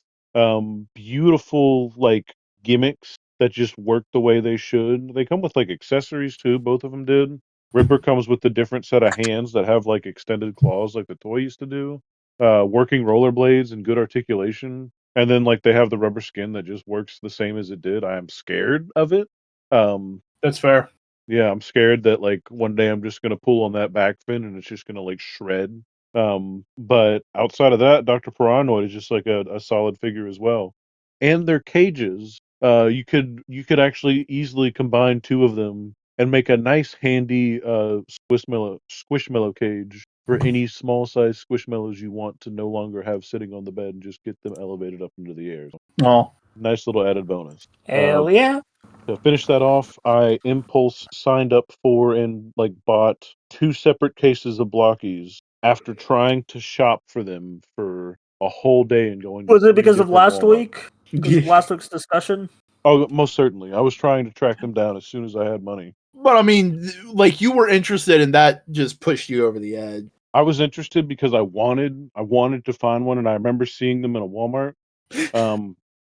beautiful like gimmicks that just work the way they should. They come with like accessories too. Both of them did. Ripper comes with the different set of hands that have like extended claws, like the toy used to do. Working rollerblades and good articulation, and then like they have the rubber skin that just works the same as it did. I am scared of it. That's fair. Yeah, I'm scared that like one day I'm just gonna pull on that back fin and it's just gonna like shred. But outside of that, Dr. Paranoid is just like a solid figure as well. And their cages, you could actually easily combine 2 of them and make a nice handy squishmallow cage for any small size squishmallows you want to no longer have sitting on the bed and just get them elevated up into the air. Oh. Nice little added bonus. Hell yeah. To finish that off, I impulse signed up for and like bought 2 separate cases of Blockies after trying to shop for them for a whole day and going to Was it 3 because of different last Walmart. week? Because of last week's discussion? Oh, most certainly. I was trying to track them down as soon as I had money. But I mean, like you were interested, and that just pushed you over the edge. I was interested because I wanted to find one, and I remember seeing them in a Walmart.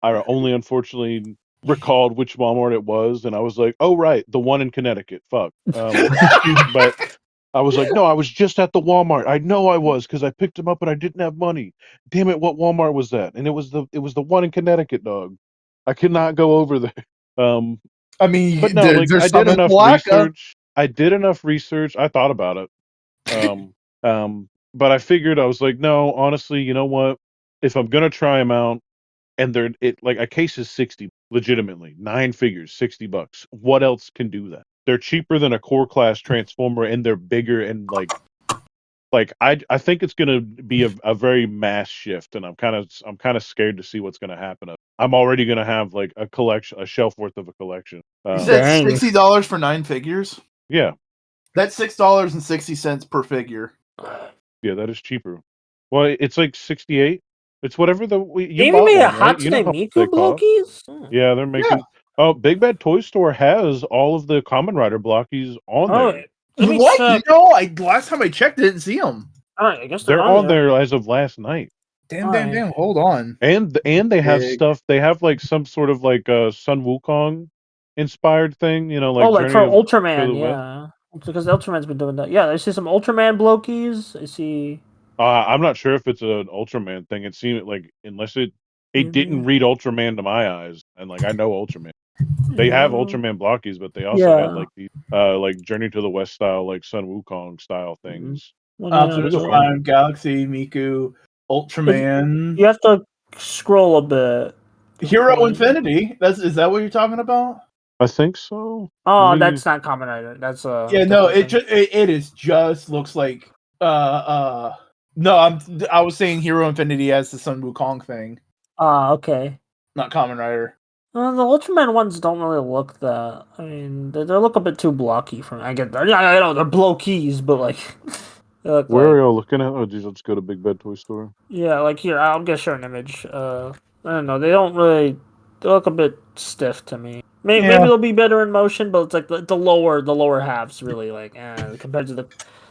I only unfortunately recalled which Walmart it was, and I was like, "Oh right, the one in Connecticut." Fuck. But I was like, "No, I was just at the Walmart. I know I was because I picked them up and I didn't have money. Damn it, what Walmart was that?" And it was the one in Connecticut, dog. I could not go over there. I mean, But no, like there's I some did in enough Black. research. I did enough research. I thought about it. But I figured I was like, no, honestly, you know what? If I'm gonna try them out, and they're like a case is 60, legitimately 9 figures, $60. What else can do that? They're cheaper than a core class transformer, and they're bigger and like I think it's gonna be a very mass shift, and I'm kind of scared to see what's gonna happen. I'm already gonna have like a collection, a shelf worth of a collection. You said Dang. $60 for 9 figures. Yeah, That's $6.60 per figure. yeah, that is cheaper. Well, it's like 68. It's whatever you They bought made a one, right? You know Hatsune how much Miku they cost. Blockies? Yeah, they're making. Oh, Big Bad Toy Store has all of the Common Rider Blockies on Oh, there. let me What? check. You know, last time I checked, I didn't see them. Alright, I guess They're on there as of last night. Damn. Hold on. And they have Big. stuff. They have like some sort of like Sun Wukong inspired thing. You know, Oh, like like Journey for to the Ultraman, West. yeah. Because Ultraman's been doing that. Yeah, I see some Ultraman Blokies. I see. I'm not sure if it's an Ultraman thing. It seemed like unless it didn't read Ultraman to my eyes, and like I know Ultraman. They have Ultraman Blockies, but they also had like these like Journey to the West style, like Sun Wukong style things. Optimus Those are Prime, fun. Galaxy, Miku, Ultraman, You have to scroll a bit. Hero Infinity. Is that what you're talking about? I think so. Oh, Let me- that's not Kamen Rider. That's Yeah, no, different thing. it is just looks like no, I was saying Hero Infinity as the Sun Wukong thing, Okay. not Kamen Rider. The Ultraman ones don't really look that. I mean, they look a bit too blocky for me. I get that. Yeah, I know they're blow keys, but like, they look Where like are y'all looking at? Oh, geez, let's go to Big Bad Toy Store. yeah, like here. I'll get share an image. I don't know. They don't really. They look a bit stiff to me. Maybe Yeah. they'll be better in motion, but it's like the lower halves really like compared to the.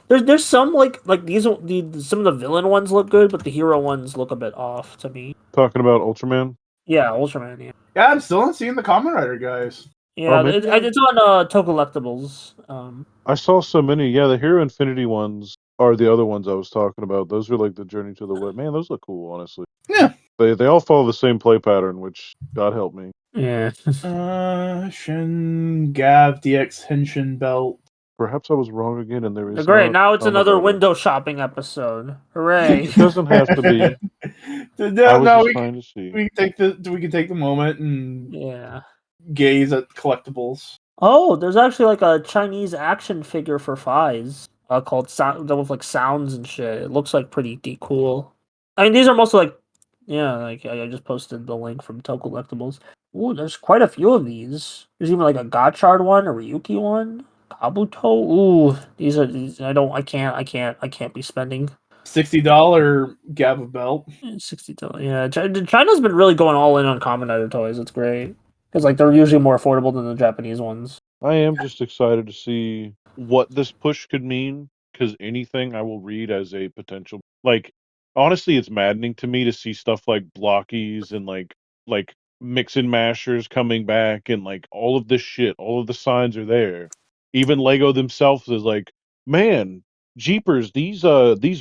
There's some like these some of the villain ones look good, but the hero ones look a bit off to me. Talking about Ultraman. Yeah, Ultraman. Yeah, Yeah, I'm still not seeing the Kamen Rider guys. yeah. maybe It's on Tokollectibles. I saw so many. Yeah, the Hero Infinity ones are the other ones I was talking about. Those are like the Journey to the Web. Man, those look cool, honestly. Yeah. They all follow the same play pattern, which God help me. Yeah. Shin Gav DX Henshin Belt. Perhaps I was wrong again, and there is Great. not Now it's Kamen another Rider. window shopping episode. Hooray! It doesn't have to be. I was just trying to see. we can take the moment and Yeah. gaze at collectibles. Oh, there's actually like a Chinese action figure for Fies, called Sound, with like sounds and shit. It looks like pretty cool. I mean, these are mostly like, yeah, like I just posted the link from Toko Collectibles. Ooh, there's quite a few of these. There's even like a Gotchard one, a Ryuki one, Kabuto. Ooh, these. I can't be spending $60 Gav belt. $60. Yeah, China's been really going all in on Kamen Rider toys. It's great because like they're usually more affordable than the Japanese ones. I am just excited to see what this push could mean, because anything I will read as a potential. Like, honestly, it's maddening to me to see stuff like blockies and like mix and mashers coming back, and like all of this shit. All of the signs are there. Even Lego themselves is like, man, jeepers, these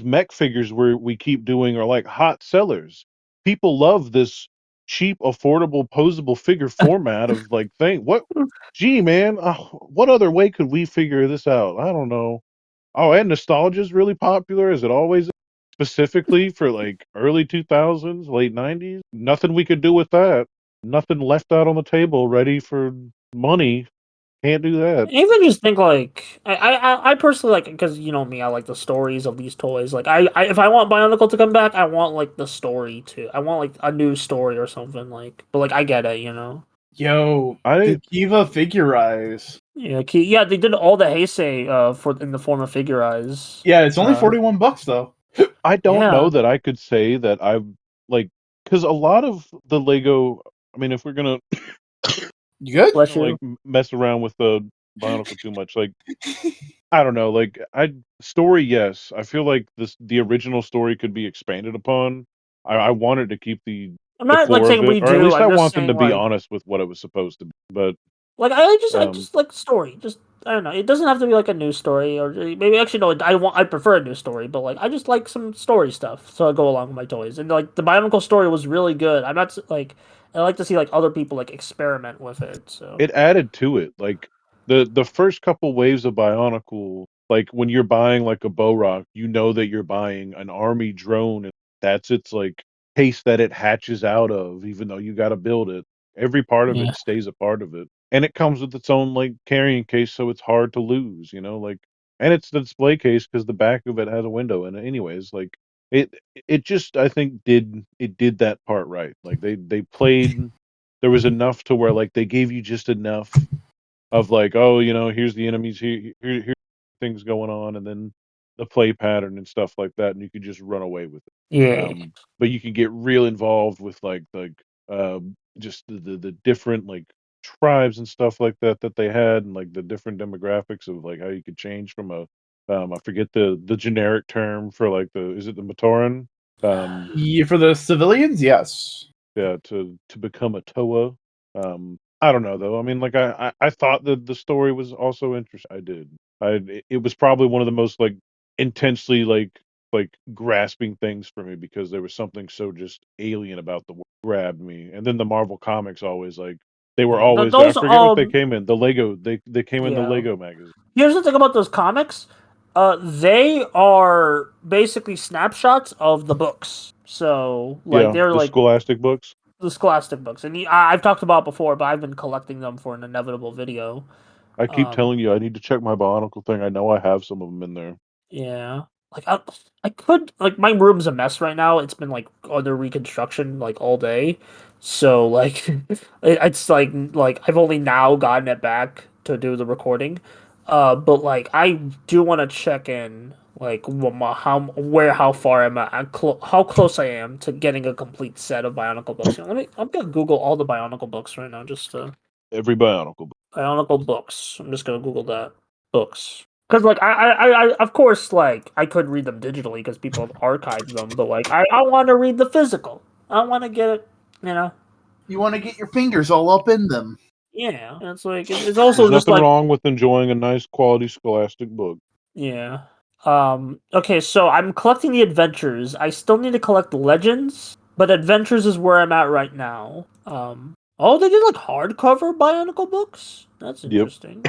mech figures we keep doing are like hot sellers. People love this cheap, affordable, posable figure format of like thing. What? Gee, man, what other way could we figure this out? I don't know. Oh, and nostalgia is really popular, as it always is, specifically for like early 2000s, late 90s. Nothing we could do with that. Nothing left out on the table ready for money. Can't do that. Even just think like I personally like because you know me, I like the stories of these toys. Like I if I want Bionicle to come back, I want like the story too. I want like a new story or something like. But like I get it, you know. Yo, the Kiva figurize. Yeah, yeah, they did all the Heisei for in the form of figure eyes. Yeah, it's only $41 though. I don't Yeah. know that I could say that I've like, because a lot of the Lego. I mean, if we're gonna You good? Bless you. like mess around with the Bionicle too much, like I don't know, like story, yes. I feel like the original story could be expanded upon. I wanted to keep I'm the not like core of saying it, or at redo. least I I'm just want them to saying be like honest with what it was supposed to be. But I just like story. Just I don't know. It doesn't have to be like a new story or maybe actually no. I prefer a new story, but like I just like some story stuff so I go along with my toys. And like the Bionicle story was really good. I'm not like I like to see like other people like experiment with it. So it added to it. Like the first couple waves of Bionicle, like when you're buying like a Rock, you know that you're buying an army drone, and that's its like case that it hatches out of, even though you got to build it. Every part of yeah, it stays a part of it, and it comes with its own like carrying case, so it's hard to lose. Like, and it's the display case because the back of it has a window in it. Anyways, like it it just I think did that part right. Like they played. There was enough to where like they gave you just enough of like, oh, here's the enemies, here's things going on, and then the play pattern and stuff like that, and you could just run away with it. yeah, But you can get real involved with just the different like tribes and stuff like that they had, and like the different demographics of like how you could change from a I forget the generic term for like is it the Matoran? Yeah, for the civilians, yes. Yeah, to become a Toa. I don't know though. I mean, like I thought that the story was also interesting. I did. It was probably one of the most like intensely like grasping things for me, because there was something so just alien about the world grabbed me. And then the Marvel comics always like they were yeah. always, I Those forget what they came in. The Lego, they came in the yeah. Lego magazine. Here's the thing about those comics. They are basically snapshots of the books. So like Yeah, they're the like Scholastic books. the Scholastic books, and I've talked about it before, but I've been collecting them for an inevitable video. I keep telling you, I need to check my Bionicle thing. I know I have some of them in there. Yeah, like I could like my room's a mess right now. It's been like under reconstruction like all day, so like it's like I've only now gotten it back to do the recording. But like I do want to check in like how far I'm at, how close I am to getting a complete set of Bionicle books. I'm gonna Google all the Bionicle books right now. Just Every Bionicle. Bionicle books. I'm just gonna Google that books. Because like I of course like I could read them digitally because people have archived them, but like I want to read the physical. I want to get it, you know. You want to get your fingers all up in them. Yeah, and it's like it's also There's just nothing like wrong with enjoying a nice quality Scholastic book. yeah. Okay, so I'm collecting the adventures. I still need to collect the legends, but adventures is where I'm at right now. Oh, they did like hardcover Bionicle books. That's Yep. interesting.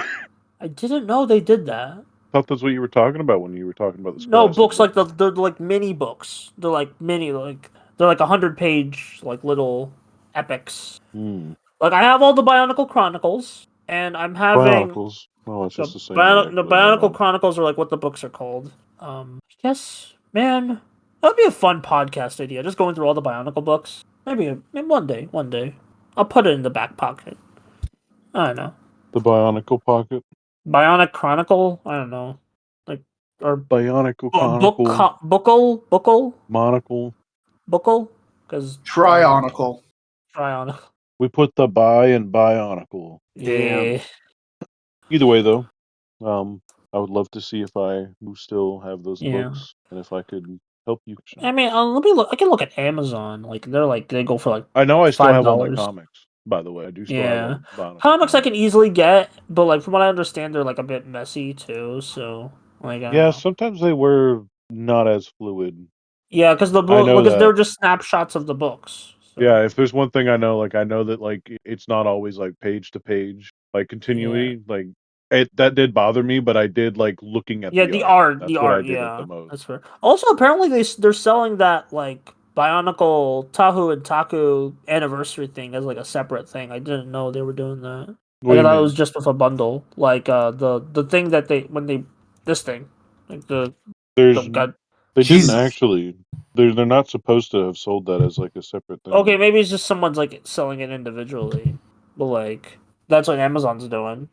I didn't know they did that. I thought that's what you were talking about when you were talking about the No, Scholastic books like they're like mini books. They're like mini like they're like 100-page like little epics. Like I have all the Bionicle Chronicles, and I'm having Bionicles. Oh, it's just the same thing. The Actually. Never Bionicle mind. Chronicles are like what the books are called. I guess, man, that'd be a fun podcast idea. Just going through all the Bionicle books. Maybe one day. I'll put it in the back pocket. I don't know. The Bionicle Pocket. Bionic Chronicle. I don't know. Like or Bionicle Chronicle. Bookle. Monocle. Buckle? Because Trionicle. Trionicle. We put the bi in Bionicle. Damn. Yeah. Either way, though, I would love to see if I still have those Yeah. books and if I could help you. I mean, let me look. I can look at Amazon. Like they go for like I know I still have all my $5. comics. By the way, I do still have Yeah. all Bionicle Comics I comics. can easily get, but like from what I understand, they're like a bit messy too. So like I don't Yeah, know. sometimes they were not as fluid. Yeah, because the I book know because that. they're just snapshots of the books. So, Yeah, if there's one thing I know, like I know that like it's not always like page to page, like yeah. continuity. Like that did bother me, but I did like looking at Yeah, the art. the That's what I art, did at the yeah, most. that's fair. Also, apparently they're selling that like Bionicle Tahu and Taku anniversary thing as like a separate thing. I didn't know they were doing that. What Like do I you thought it mean? was just with a bundle, like the thing that this thing, like the There's god. they didn't Jesus. actually. They're not supposed to have sold that as like a separate thing. Okay, maybe it's just someone's like selling it individually, but like that's what Amazon's doing.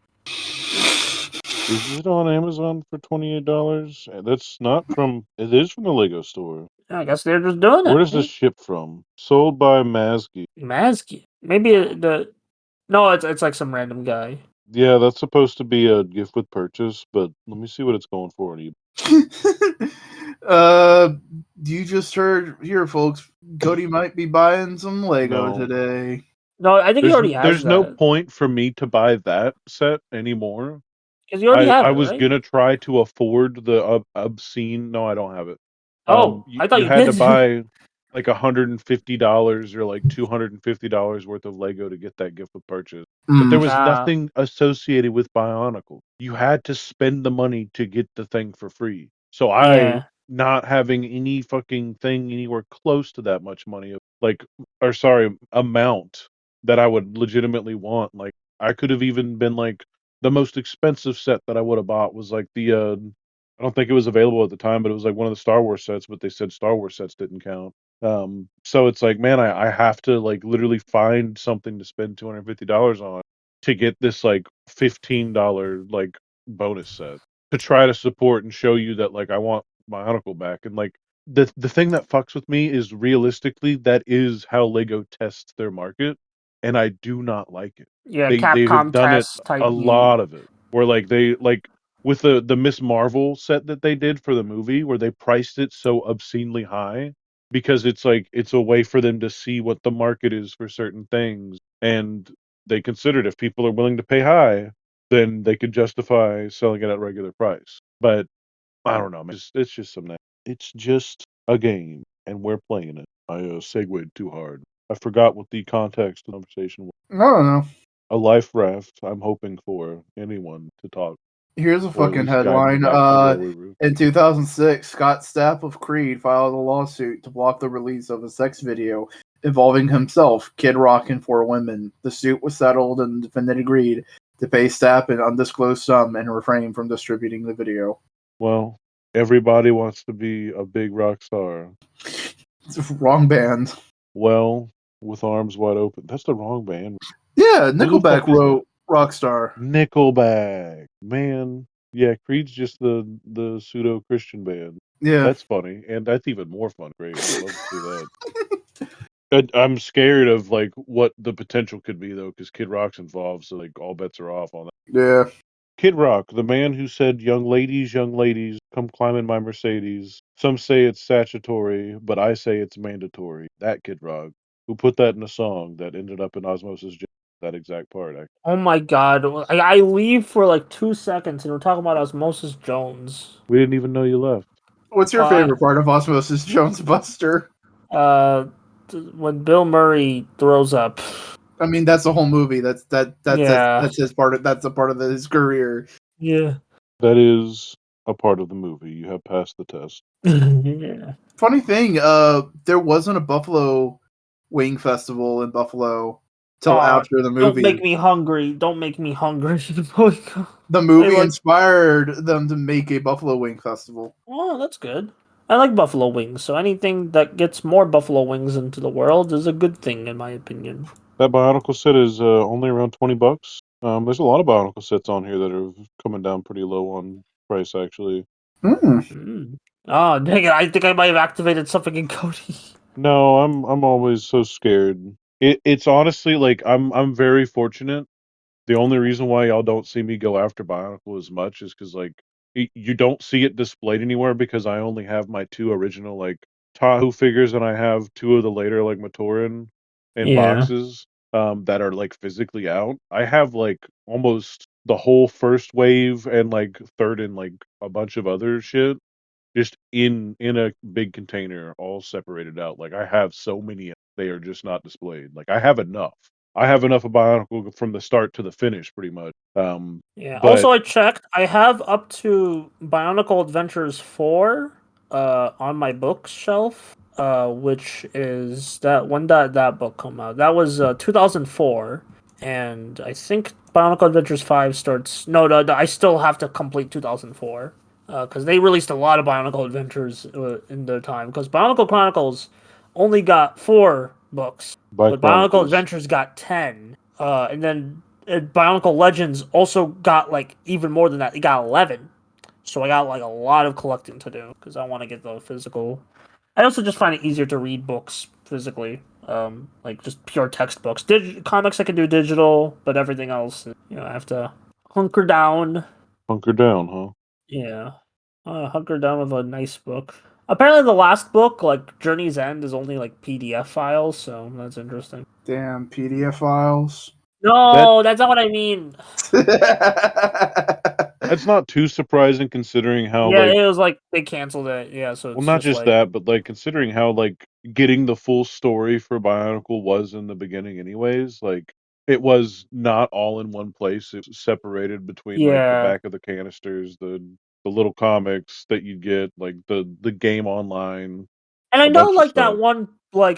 Is it on Amazon for $28? That's not from. It is from the Lego store. Yeah, I guess they're just doing Where it. does this ship from? Sold by Mazgi. Mazgi. Maybe the no, it's like some random guy. Yeah, that's supposed to be a gift with purchase, but let me see what it's going for on eBay. uh, you just heard here, folks. Cody might be buying some Lego No, today. No, I think he already has there's no that point for me to buy that set anymore. because you already have I it, was right? gonna try to afford the obscene. No, I don't have it. Oh, I thought You you had to did. buy like $150 or like $250 worth of Lego to get that gift with purchase. But there Mm. was Ah, nothing associated with Bionicle. You had to spend the money to get the thing for free. So I, yeah, not having any fucking thing anywhere close to that much money, like, or sorry, amount that I would legitimately want. Like, I could have even been like, the most expensive set that I would have bought was like I don't think it was available at the time, but it was like one of the Star Wars sets, but they said Star Wars sets didn't count. So it's like, man, I have to like literally find something to spend $250 on to get this like $15 like bonus set to try to support and show you that like I want my uncle back. And like the thing that fucks with me is realistically that is how Lego tests their market, and I do not like it. yeah. They have Capcom done it test a type meat. lot of it where like they like with the Miss Marvel set that they did for the movie where they priced it so obscenely high because it's like it's a way for them to see what the market is for certain things, and they considered if people are willing to pay high, then they could justify selling it at regular price. But I don't know, man. It's just some. It's just a game, and we're playing it. I segued too hard. I forgot what the context of the conversation was. No. A life raft. I'm hoping for anyone to talk, Here's a or at fucking least guide me headline. back to where we were. In 2006, Scott Stapp of Creed filed a lawsuit to block the release of a sex video involving himself, Kid Rock, and 4 women. The suit was settled, and the defendant agreed to pay Stapp an undisclosed sum and refrain from distributing the video. Well, everybody wants to be a big rock star. It's a wrong band. Well, with arms wide open. That's the wrong band. Yeah, Who the Nickelback fuck is wrote Rockstar. Nickelback. Man. Yeah, Creed's just the pseudo Christian band. Yeah. That's funny, and that's even more fun. Great, I'd love to see that. I'm scared of like what the potential could be though, because Kid Rock's involved, so like all bets are off on that. Yeah. Kid Rock, the man who said, young ladies, come climb in my Mercedes. Some say it's statutory, but I say it's mandatory." That Kid Rock, who put that in a song that ended up in Osmosis Jones, that exact part. Oh my god. I leave for like 2 seconds and we're talking about Osmosis Jones. We didn't even know you left. What's your favorite part of Osmosis Jones, Buster? When Bill Murray throws up. I mean, that's the whole movie. That's Yeah. his part of that's a part of his career. Yeah. That is a part of the movie. You have passed the test. Yeah. Funny thing, there wasn't a Buffalo Wing Festival in Buffalo till after the movie. Don't make me hungry. Don't make me hungry. The movie inspired them to make a Buffalo Wing Festival. Oh, that's good. I like buffalo wings, so anything that gets more buffalo wings into the world is a good thing, in my opinion. That Bionicle set is only around $20. There's a lot of Bionicle sets on here that are coming down pretty low on price, actually. Oh, dang it! I think I might have activated something in Cody. No, I'm always so scared. It's honestly like I'm very fortunate. The only reason why y'all don't see me go after Bionicle as much is because like you don't see it displayed anywhere because I only have my 2 original like Tahu figures and I have 2 of the later like Matoran in boxes that are like physically out. I have like almost the whole first wave and like third and like a bunch of other shit just in a big container, all separated out. Like I have so many, they are just not displayed. Like I have enough. I have enough of Bionicle from the start to the finish, pretty much. Yeah. But Also, I checked. I have up to Bionicle Adventures 4 on my bookshelf, which is that when that book come out. That was 2004, and I think Bionicle Adventures 5 starts. No, I still have to complete 2004 because they released a lot of Bionicle Adventures in their time. Because Bionicle Chronicles only got 4 books, but Bionicle Adventures got 10, and then Bionicle Legends also got like even more than that. It got 11. So I got like a lot of collecting to do because I want to get the physical. I also just find it easier to read books physically, like just pure textbooks. Comics I can do digital, but everything else, I have to hunker down. Hunker down, huh? Yeah, hunker down with a nice book. Apparently, the last book, like Journey's End, is only like PDF files, so that's interesting. Damn PDF files. No, that's not what I mean. That's not too surprising considering how it was like they canceled it. Yeah, so it's not just like, that, but like considering how like getting the full story for Bionicle was in the beginning anyways, like it was not all in one place. It was separated between like the back of the canisters, the little comics that you get, like the game online. And I a know bunch of like stuff.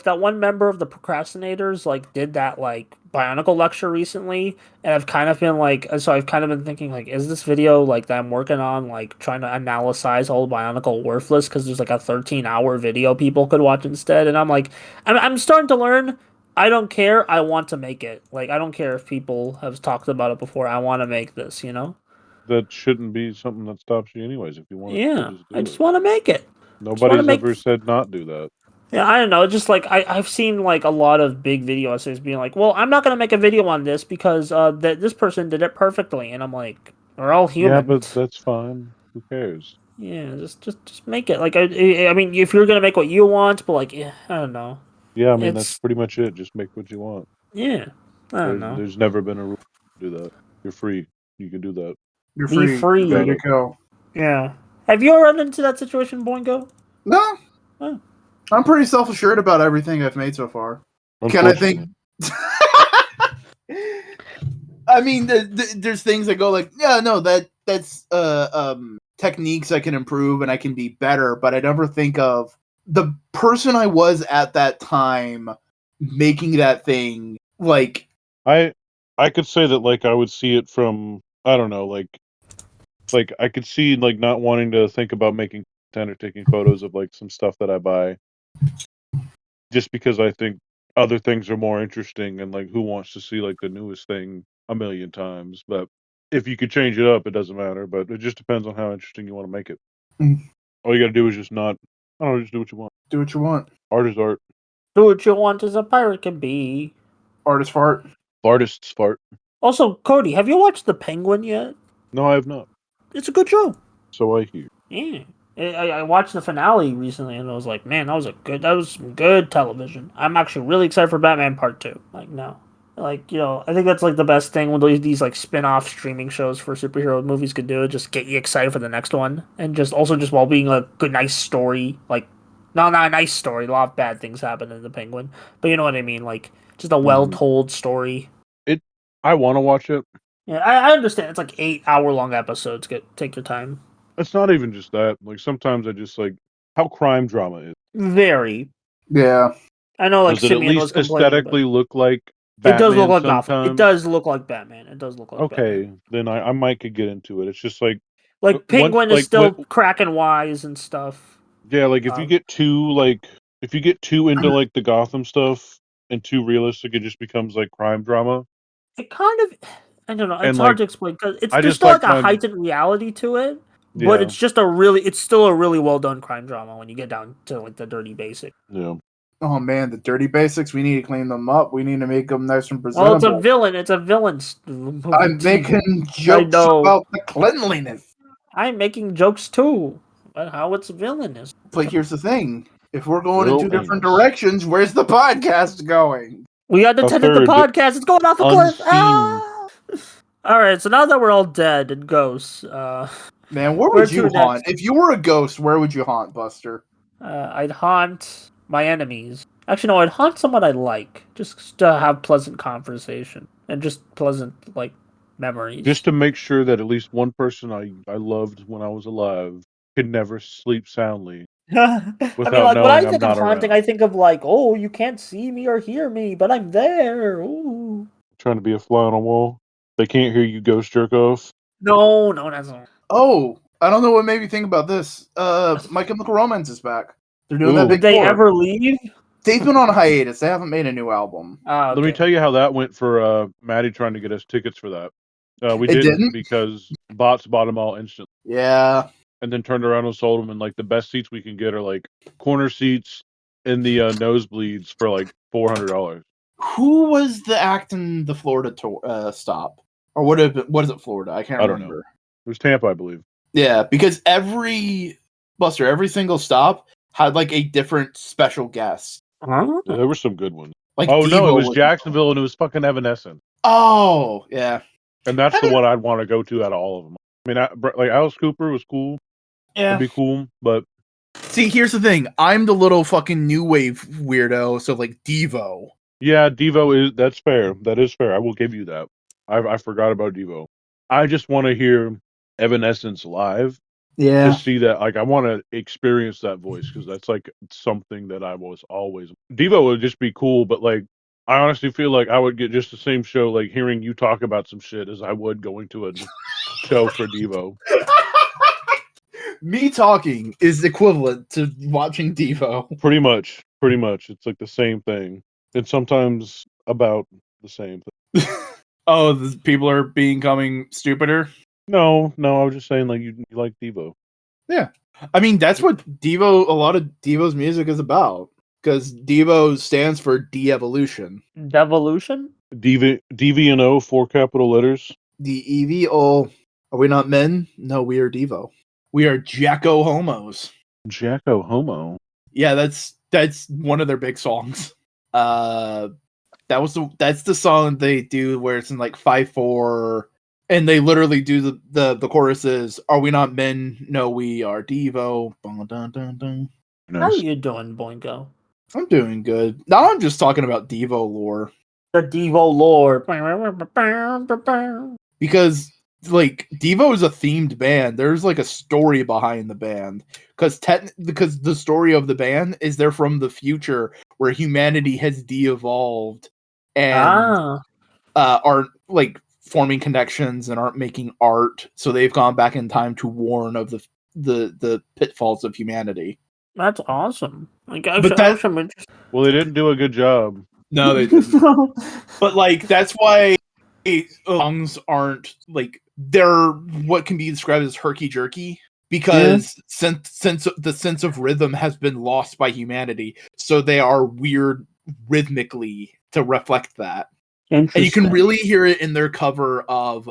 that one member of the procrastinators like did that like Bionicle lecture recently, and I've kind of been like, so I've kind of been thinking like, is this video like that I'm working on like trying to analyze all Bionicle worthless because there's like a 13-hour video people could watch instead, and I'm like, I'm starting to learn. I don't care. I want to make it. Like I don't care if people have talked about it before. I want to make this. That shouldn't be something that stops you anyways. If you want to Yeah, just I do just it. want to make it. Nobody's ever said not do that. Yeah, I don't know. Just like I've seen like a lot of big video essays being like, "Well, I'm not gonna make a video on this because that this person did it perfectly," and I'm like, "We're all human." Yeah, but that's fine. Who cares? Yeah, just make it. Like I mean, if you're gonna make what you want, but like, yeah, I don't know. Yeah, I mean that's pretty much it. Just make what you want. Yeah, I don't know. There's never been a rule to do that. You're free. You can do that. You're Be free. There you go. Yeah. Have you ever run into that situation, Boingo? No. Oh. I'm pretty self-assured about everything I've made so far. Can I think? I mean, there's things that go like, yeah, no, that's techniques I can improve and I can be better, but I never think of the person I was at that time making that thing like I could say that like I would see it from I don't know like I could see like not wanting to think about making content or taking photos of like some stuff that I buy just because I think other things are more interesting and like who wants to see like the newest thing a million times. But if you could change it up, it doesn't matter. But it just depends on how interesting you want to make it. Mm. All you got to do is just not. I don't know, just do what you want. do what you want. Art is art. Do what you want as a pirate can be. Artist fart. Artists fart. Also, Cody, have you watched The Penguin yet? No, I have not. It's a good show. So I hear. Yeah. I watched the finale recently and I was like, man, that was some good television. I'm actually really excited for Batman Part 2. Like, no. Like, you know, I think that's like the best thing when these like spin-off streaming shows for superhero movies could do. Just get you excited for the next one. And just also just while being a good, nice story. Like, no, not a nice story. A lot of bad things happen in The Penguin. But you know what I mean? Like, just a well-told story. I want to watch it. Yeah, I understand. It's like 8-hour-long episodes. Take your time. It's not even just that. Like sometimes I just like how crime drama is. Very. Yeah. I know, like, Does it at Simeon was least complaining, aesthetically look like but it Batman does look like Gotham. sometimes? It does look like Batman. It does look like Okay, Batman. then I might could get into it. It's just like Penguin is like still cracking wise and stuff. yeah, like if you get too into like the Gotham stuff and too realistic, it just becomes like crime drama. It kind of, I don't know. It's And, hard like, to explain because I there's just still like like a my heightened reality to it, but yeah, it's still a really well done crime drama when you get down to like the dirty basics. yeah. Oh man, the dirty basics. We need to clean them up. We need to make them nice and Well, presentable. it's a villain movie. I'm making jokes about the cleanliness. I'm making jokes too, but how it's villainous. But here's the thing: if we're going in two different Villainous. directions, where's the podcast going? We had to A tend the third podcast. It's going off a cliff. unseen. Ah! All right, so now that we're all dead and ghosts, Man, where Where would you to haunt? next? If you were a ghost, where would you haunt, Buster? I'd haunt my enemies. Actually, no, I'd haunt someone I like, just to have pleasant conversation and just pleasant like memories. Just to make sure that at least one person I loved when I was alive could never sleep soundly I mean, without like when I knowing I'm think of not haunting, around. I think of like, oh, you can't see me or hear me, but I'm there. Ooh. Trying to be a fly on a wall. They can't hear you ghost jerk off. No, that's not. Oh, I don't know what made me think about this. My Chemical Romance is back. They're doing that Ooh. big Did they tour. ever leave? They've been on a hiatus. They haven't made a new album. Okay. Let me tell you how that went for Maddie trying to get us tickets for that. We It didn't didn't? because bots bought them all instantly. Yeah. And then turned around and sold them. And like the best seats we can get are like corner seats in the nosebleeds for like $400. Who was the act in the Florida tour, stop? Or what is it, Florida? I can't I don't know. remember. It was Tampa, I believe. Yeah, because every single stop had like a different special guest. Huh? Yeah, there were some good ones. Like Oh no, Devo it was Jacksonville and it was fucking Evanescence. Oh, yeah. And that's the one I'd want to go to out of all of them. I mean, like Alice Cooper was cool. Yeah. It'd be cool, but See, here's the thing. I'm the little fucking new wave weirdo, so like Devo. yeah, Devo that's fair. That is fair. I will give you that. I forgot about Devo. I just want to hear Evanescence live Yeah. to see that. Like, I want to experience that voice because that's like something that I was always. Devo would just be cool, but like, I honestly feel like I would get just the same show, like hearing you talk about some shit, as I would going to a show for Devo. Me talking is equivalent to watching Devo. Pretty much. It's like the same thing, and sometimes about the same thing. Oh, people are becoming stupider? No, I was just saying, like, you like Devo. Yeah. I mean, that's what a lot of Devo's music is about. Because Devo stands for de-evolution. Devolution? DV&O, 4 capital letters. D-E-V-O. Are we not men? No, we are Devo. We are Jacko Homos. Jacko Homo. Yeah, that's one of their big songs. That's the song they do where it's in like 5/4, and they literally do the choruses. Are we not men? No, we are Devo. Dun, dun, dun, dun. How Nice. you doing, Boingo? I'm doing good. Now I'm just talking about Devo lore The Devo lore. because like Devo is a themed band. There's like a story behind the band because the story of the band is they're from the future where humanity has de-evolved and Ah, aren't like forming connections and aren't making art, so they've gone back in time to warn of the pitfalls of humanity. that's awesome. Like, But actually, that I'm interested. Well, they didn't do a good job. no, they didn't. But like that's why songs aren't like they're what can be described as herky jerky because since the sense of rhythm has been lost by humanity, so they are weird rhythmically to reflect that. And you can Interesting. really hear it in their cover of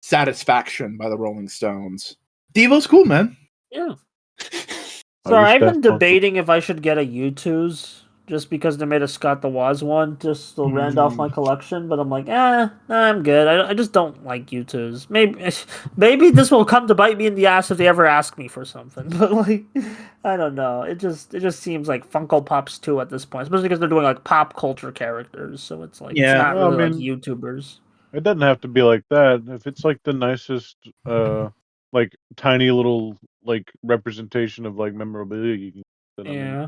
Satisfaction by the Rolling Stones. Devo's cool, man. Yeah. I Sorry, wish I've that been debating if I should get a U2's just because they made a Scott the Woz one just to round off my collection, but I'm like, I'm good. I just don't like U2's. Maybe this will come to bite me in the ass if they ever ask me for something. But like, I don't know. It just seems like Funko Pops too at this point, especially because they're doing like pop culture characters. So it's like it's Yeah. not Well, I really like mean, YouTubers. it doesn't have to be like that. If it's like the nicest, like tiny little like representation of like memorabilia, you can. Then I mean, Yeah,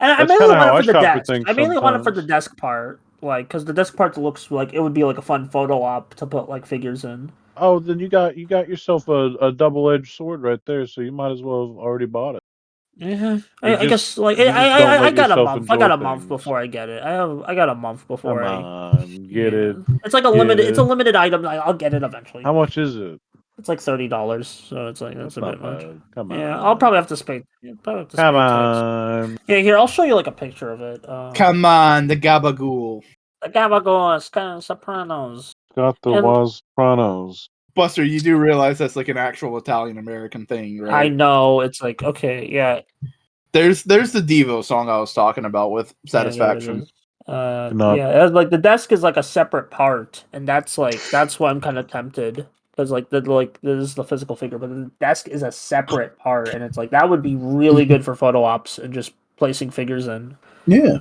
and I that's mainly kind of want how it I for the shop for desk. things I mainly want it for the sometimes. desk part, like because the desk part looks like it would be like a fun photo op to put like figures in. Oh, then you got yourself a double-edged sword right there, so you might as well have already bought it. Yeah, You I just guess like you just don't I let got a yourself month. I enjoy got a month things. before I get it. I got a month before Come I. on, get Yeah, it, it's like a get limited. It's a it. limited item. I'll get it eventually. How much is it? It's like $30, so it's like that's That's a not bit much. bad. Come Yeah, I'll on, probably have to pay. Yeah, probably have to come pay tax. on. Yeah, here I'll show you like a picture of it. Come on, the Gabagool. The Gabagos, kind of Sopranos, Got the and was Pranos. Buster, you do realize that's like an actual Italian American thing, I right? know it's like okay, yeah, There's the Devo song I was talking about with yeah, there it Satisfaction. is. Not Yeah, like the desk is like a separate part, and that's why I'm kind of tempted because like this is the physical figure, but the desk is a separate part, and it's like that would be really good for photo ops and just placing figures in. Yeah.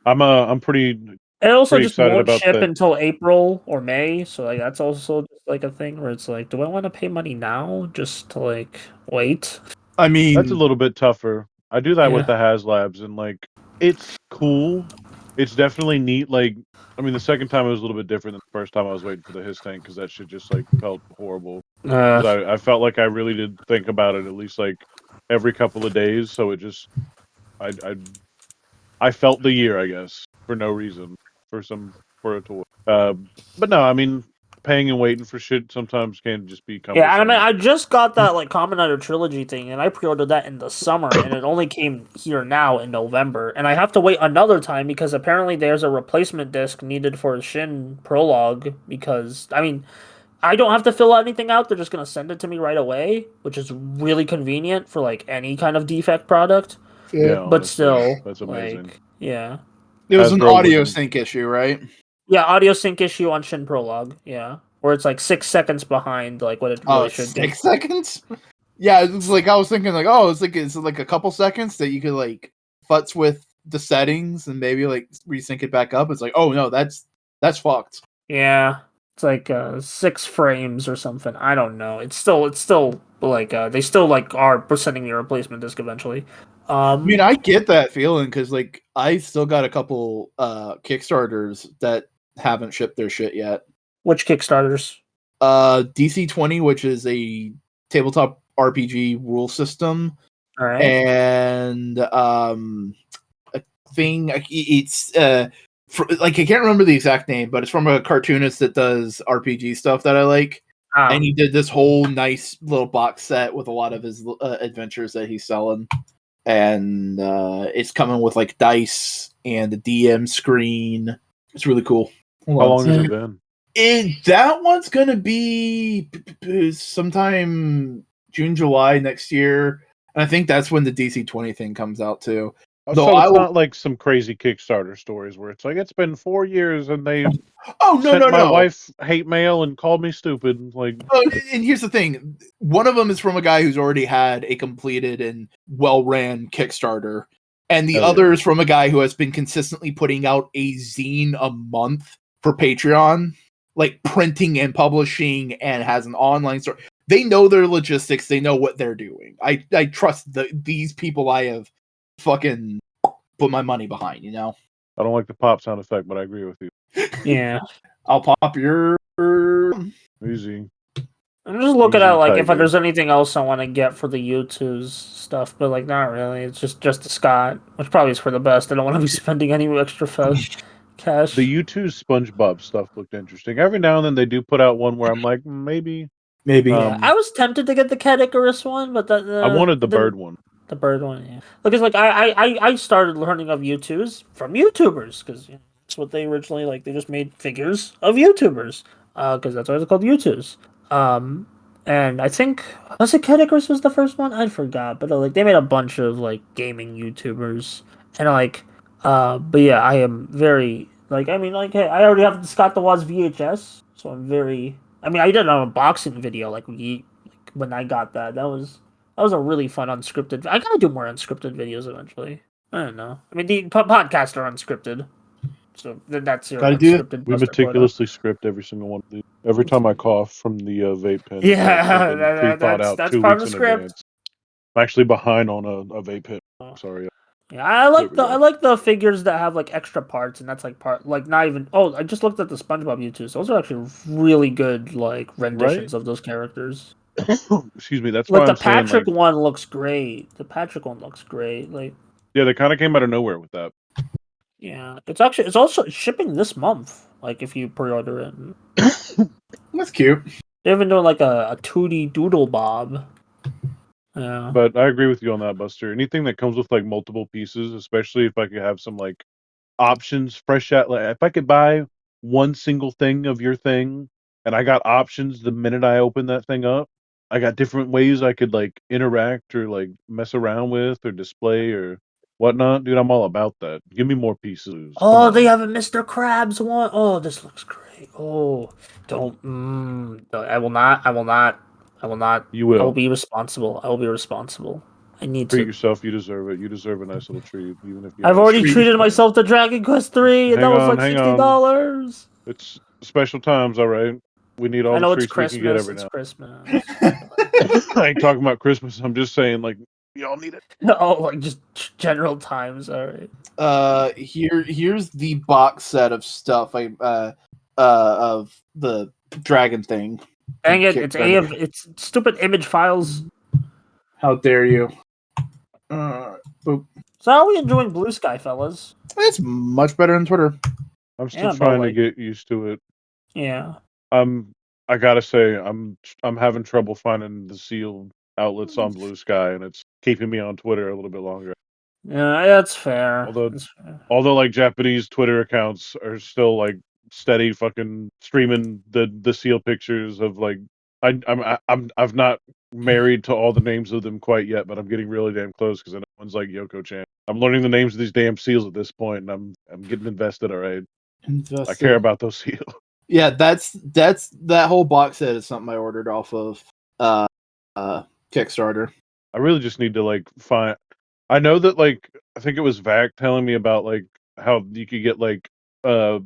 I'm pretty It also pretty just excited won't about ship that. until April or May, so like that's also just like a thing where it's like, do I want to pay money now just to like wait? I That's a mean, little bit tougher. I do that with Yeah. the HasLabs, and like it's cool. It's definitely neat. Like, I mean, the second time it was a little bit different than the first time I was waiting for the his tank because that shit just like felt horrible. Uh, Because I felt like I really did think about it at least like every couple of days. So it just I I felt the year, I guess, for no reason, for a toy. But no, I mean, paying and waiting for shit sometimes can just be yeah, and I mean, cumbersome. I just got that like Kamen Rider trilogy thing, and I pre-ordered that in the summer, and it only came here now in November, and I have to wait another time because apparently there's a replacement disc needed for Shin Prologue. Because I mean, I don't have to fill anything out; they're just gonna send it to me right away, which is really convenient for like any kind of defect product. yeah. Yeah, But honestly, still, that's amazing. like, yeah. It was an Hasbro audio wouldn't. sync issue, right? Yeah, audio sync issue on Shin Prologue. Yeah, where it's like 6 seconds behind like what it Oh, really it's should be. 6 seconds? Yeah, it's like I was thinking like, oh, it's like a couple seconds that you could like futz with the settings and maybe like resync it back up. It's like, oh no, that's fucked. Yeah, it's like 6 frames or something. I don't know. It's still like they still like are sending me a replacement disc eventually. I mean, I get that feeling because like I still got a couple Kickstarters that haven't shipped their shit yet. Which Kickstarters? DC-20, which is a tabletop RPG rule system, All right. and a thing it's like I can't remember the exact name, but it's from a cartoonist that does RPG stuff that I like. Ah, And he did this whole nice little box set with a lot of his adventures that he's selling, and it's coming with like dice and a DM screen. It's really cool. Hold How on. long has it been? That one's gonna be sometime June, July next year, and I think that's when the DC-20 thing comes out too. Oh, Though so I it's will. not like some crazy Kickstarter stories where it's like it's been 4 years and they Oh no sent no my no! wife hate mail and called me stupid. Like, Oh, and here's the thing: one of them is from a guy who's already had a completed and well-ran Kickstarter, and the hell other yeah. is from a guy who has been consistently putting out a zine a month for Patreon, like printing and publishing, and has an online store. They know their logistics. They know what they're doing. I trust these people. I have fucking put my money behind. You know, I don't like the pop sound effect, but I agree with you. Yeah. I'll pop your. Easy. I'm just looking Easy, at like if tiger. there's anything else I want to get for the U2's stuff, but like not really. It's just the Scott, which probably is for the best. I don't want to be spending any extra cash. The U2 SpongeBob stuff looked interesting. Every now and then they do put out one where I'm like, maybe. Maybe. Yeah, I was tempted to get the Cat Icarus one, but I wanted the then bird one. the bird one, yeah. Because like I started learning of U2s from YouTubers because that's what they originally like. They just made figures of YouTubers because that's why it's called U2s. And I think was it Cat Icarus was the first one? I forgot, but like they made a bunch of like gaming YouTubers and like but yeah, I am very like I mean like hey, I already have the Scott the Woz VHS, so I'm very. I mean I did an unboxing video like when I got that. That was a really fun unscripted. I gotta do more unscripted videos eventually. I don't know. I mean, the podcasts are unscripted, so that's your Gotta do it. unscripted We buster quota. meticulously script every single one of these. Every time I cough from the vape pen, it's like Yeah, something pre-thought out that's 2 part of weeks the in script. advance. I'm actually behind on a vape pen. Oh. Sorry. Yeah, I There like we the go. I like the figures that have like extra parts, and that's like part like not even. Oh, I just looked at the SpongeBob YouTubes. Those are actually really good like renditions Right? of those characters. Excuse me. That's Like why the I'm saying, Patrick like, one looks great. The Patrick one looks great. Like yeah, they kind of came out of nowhere with that. yeah, it's also shipping this month. Like if you pre-order it. That's cute. They're even doing like a Tootie Doodle Bob. Yeah. But I agree with you on that, Buster. Anything that comes with like multiple pieces, especially if I could have some like options fresh out, like if I could buy one single thing of your thing and I got options the minute I open that thing up, I got different ways I could like interact or like mess around with or display or whatnot. Dude, I'm all about that. Give me more pieces. Come Oh, they on. have a Mr. Krabs one. Oh, this looks great. Oh, don't. No, I will not. I will not. I will not. You I will will. be responsible. I will be responsible. I need Treat to. yourself. You deserve it. You deserve a nice little treat, even if you I've have already Treat treated yourself. myself to Dragon Quest 3, and that hang was on, like hang on. $60. It's special times, all right. We need all I the know it's treats we can get Christmas. every It's now. Christmas. I ain't talking about Christmas. I'm just saying, like, y'all need it. Oh, like just general times. All right. Here's the box set of stuff of the dragon thing. Dang it! Kickstarter. It's stupid image files. How dare you? Boop. So how are we enjoying Blue Sky, fellas? It's much better than Twitter. I'm still Yeah, but trying to like, get used to it. yeah. I gotta say, I'm having trouble finding the sealed outlets on Blue Sky, and it's keeping me on Twitter a little bit longer. Yeah, that's fair. Although, That's fair. although like Japanese Twitter accounts are still like steady fucking streaming the seal pictures of like I've not married to all the names of them quite yet, but I'm getting really damn close because I know one's like Yoko-chan. I'm learning the names of these damn seals at this point, and I'm getting invested. All right, I care about those seals. Yeah, that's that whole box set is something I ordered off of Kickstarter. I really just need to like find. I know that like I think it was Vac telling me about like how you could get like uh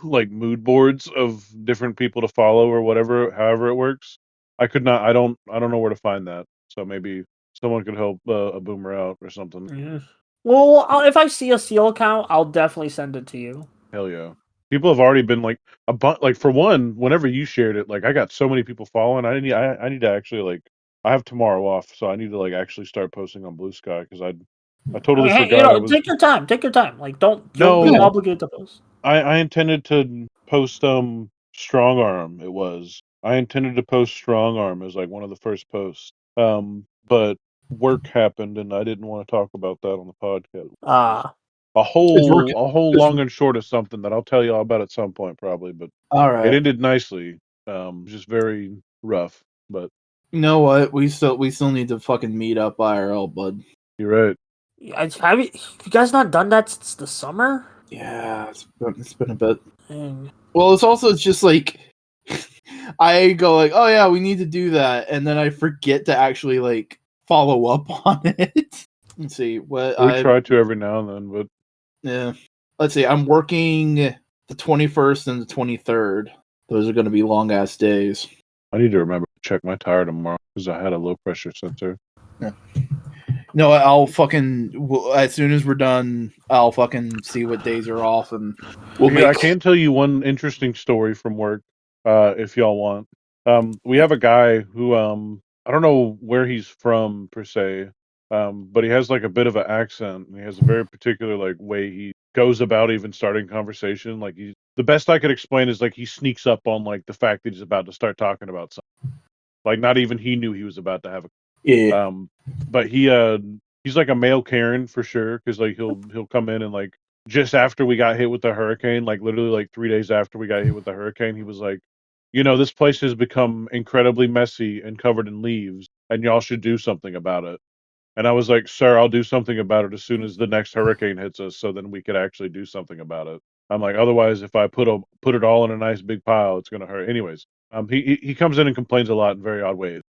like mood boards of different people to follow or whatever, however it works. I could not. I don't know where to find that. So maybe someone could help a boomer out or something. Yeah. Well, if I see a seal account, I'll definitely send it to you. Hell yeah. People have already been like like for one, whenever you shared it, like I got so many people following. I need to actually like I have tomorrow off, so I need to like actually start posting on Blue Sky because I totally Hey, forgot I was take your time. Take your time. Like, don't feel no. obligated to post. I intended to post strong arm. It was I intended to post strong arm as like one of the first posts. But work happened and I didn't want to talk about that on the podcast. Ah, It's working. A whole It's long and short of something that I'll tell you all about at some point probably. But all it right. ended nicely. Just very rough. But You know what? We still need to fucking meet up IRL, bud. you're right. have you guys not done that since the summer? Yeah, it's been a bit. Dang. Well, it's just like I go like, oh yeah, we need to do that, and then I forget to actually like follow up on it. Let's see what We I try to every now and then, but yeah. Let's see. I'm working the 21st and the 23rd. Those are going to be long ass days. I need to remember to check my tire tomorrow because I had a low pressure sensor. Yeah. No, I'll fucking as soon as we're done, I'll fucking see what days are off, and we'll Yeah, I make. can tell you one interesting story from work, if y'all want. We have a guy who, I don't know where he's from per se, but he has like a bit of an accent, and he has a very particular like way he goes about even starting conversation. Like the best I could explain is like he sneaks up on like the fact that he's about to start talking about something. Like not even he knew he was about to have a Yeah. but he's like a male Karen for sure, because like he'll come in and like just after we got hit with the hurricane, like literally like 3 days after we got hit with the hurricane, he was like, this place has become incredibly messy and covered in leaves, and y'all should do something about it. And I was like, sir, I'll do something about it as soon as the next hurricane hits us, so then we could actually do something about it. I'm like, otherwise, if I put it all in a nice big pile, it's gonna hurt. Anyways, he comes in and complains a lot in very odd ways.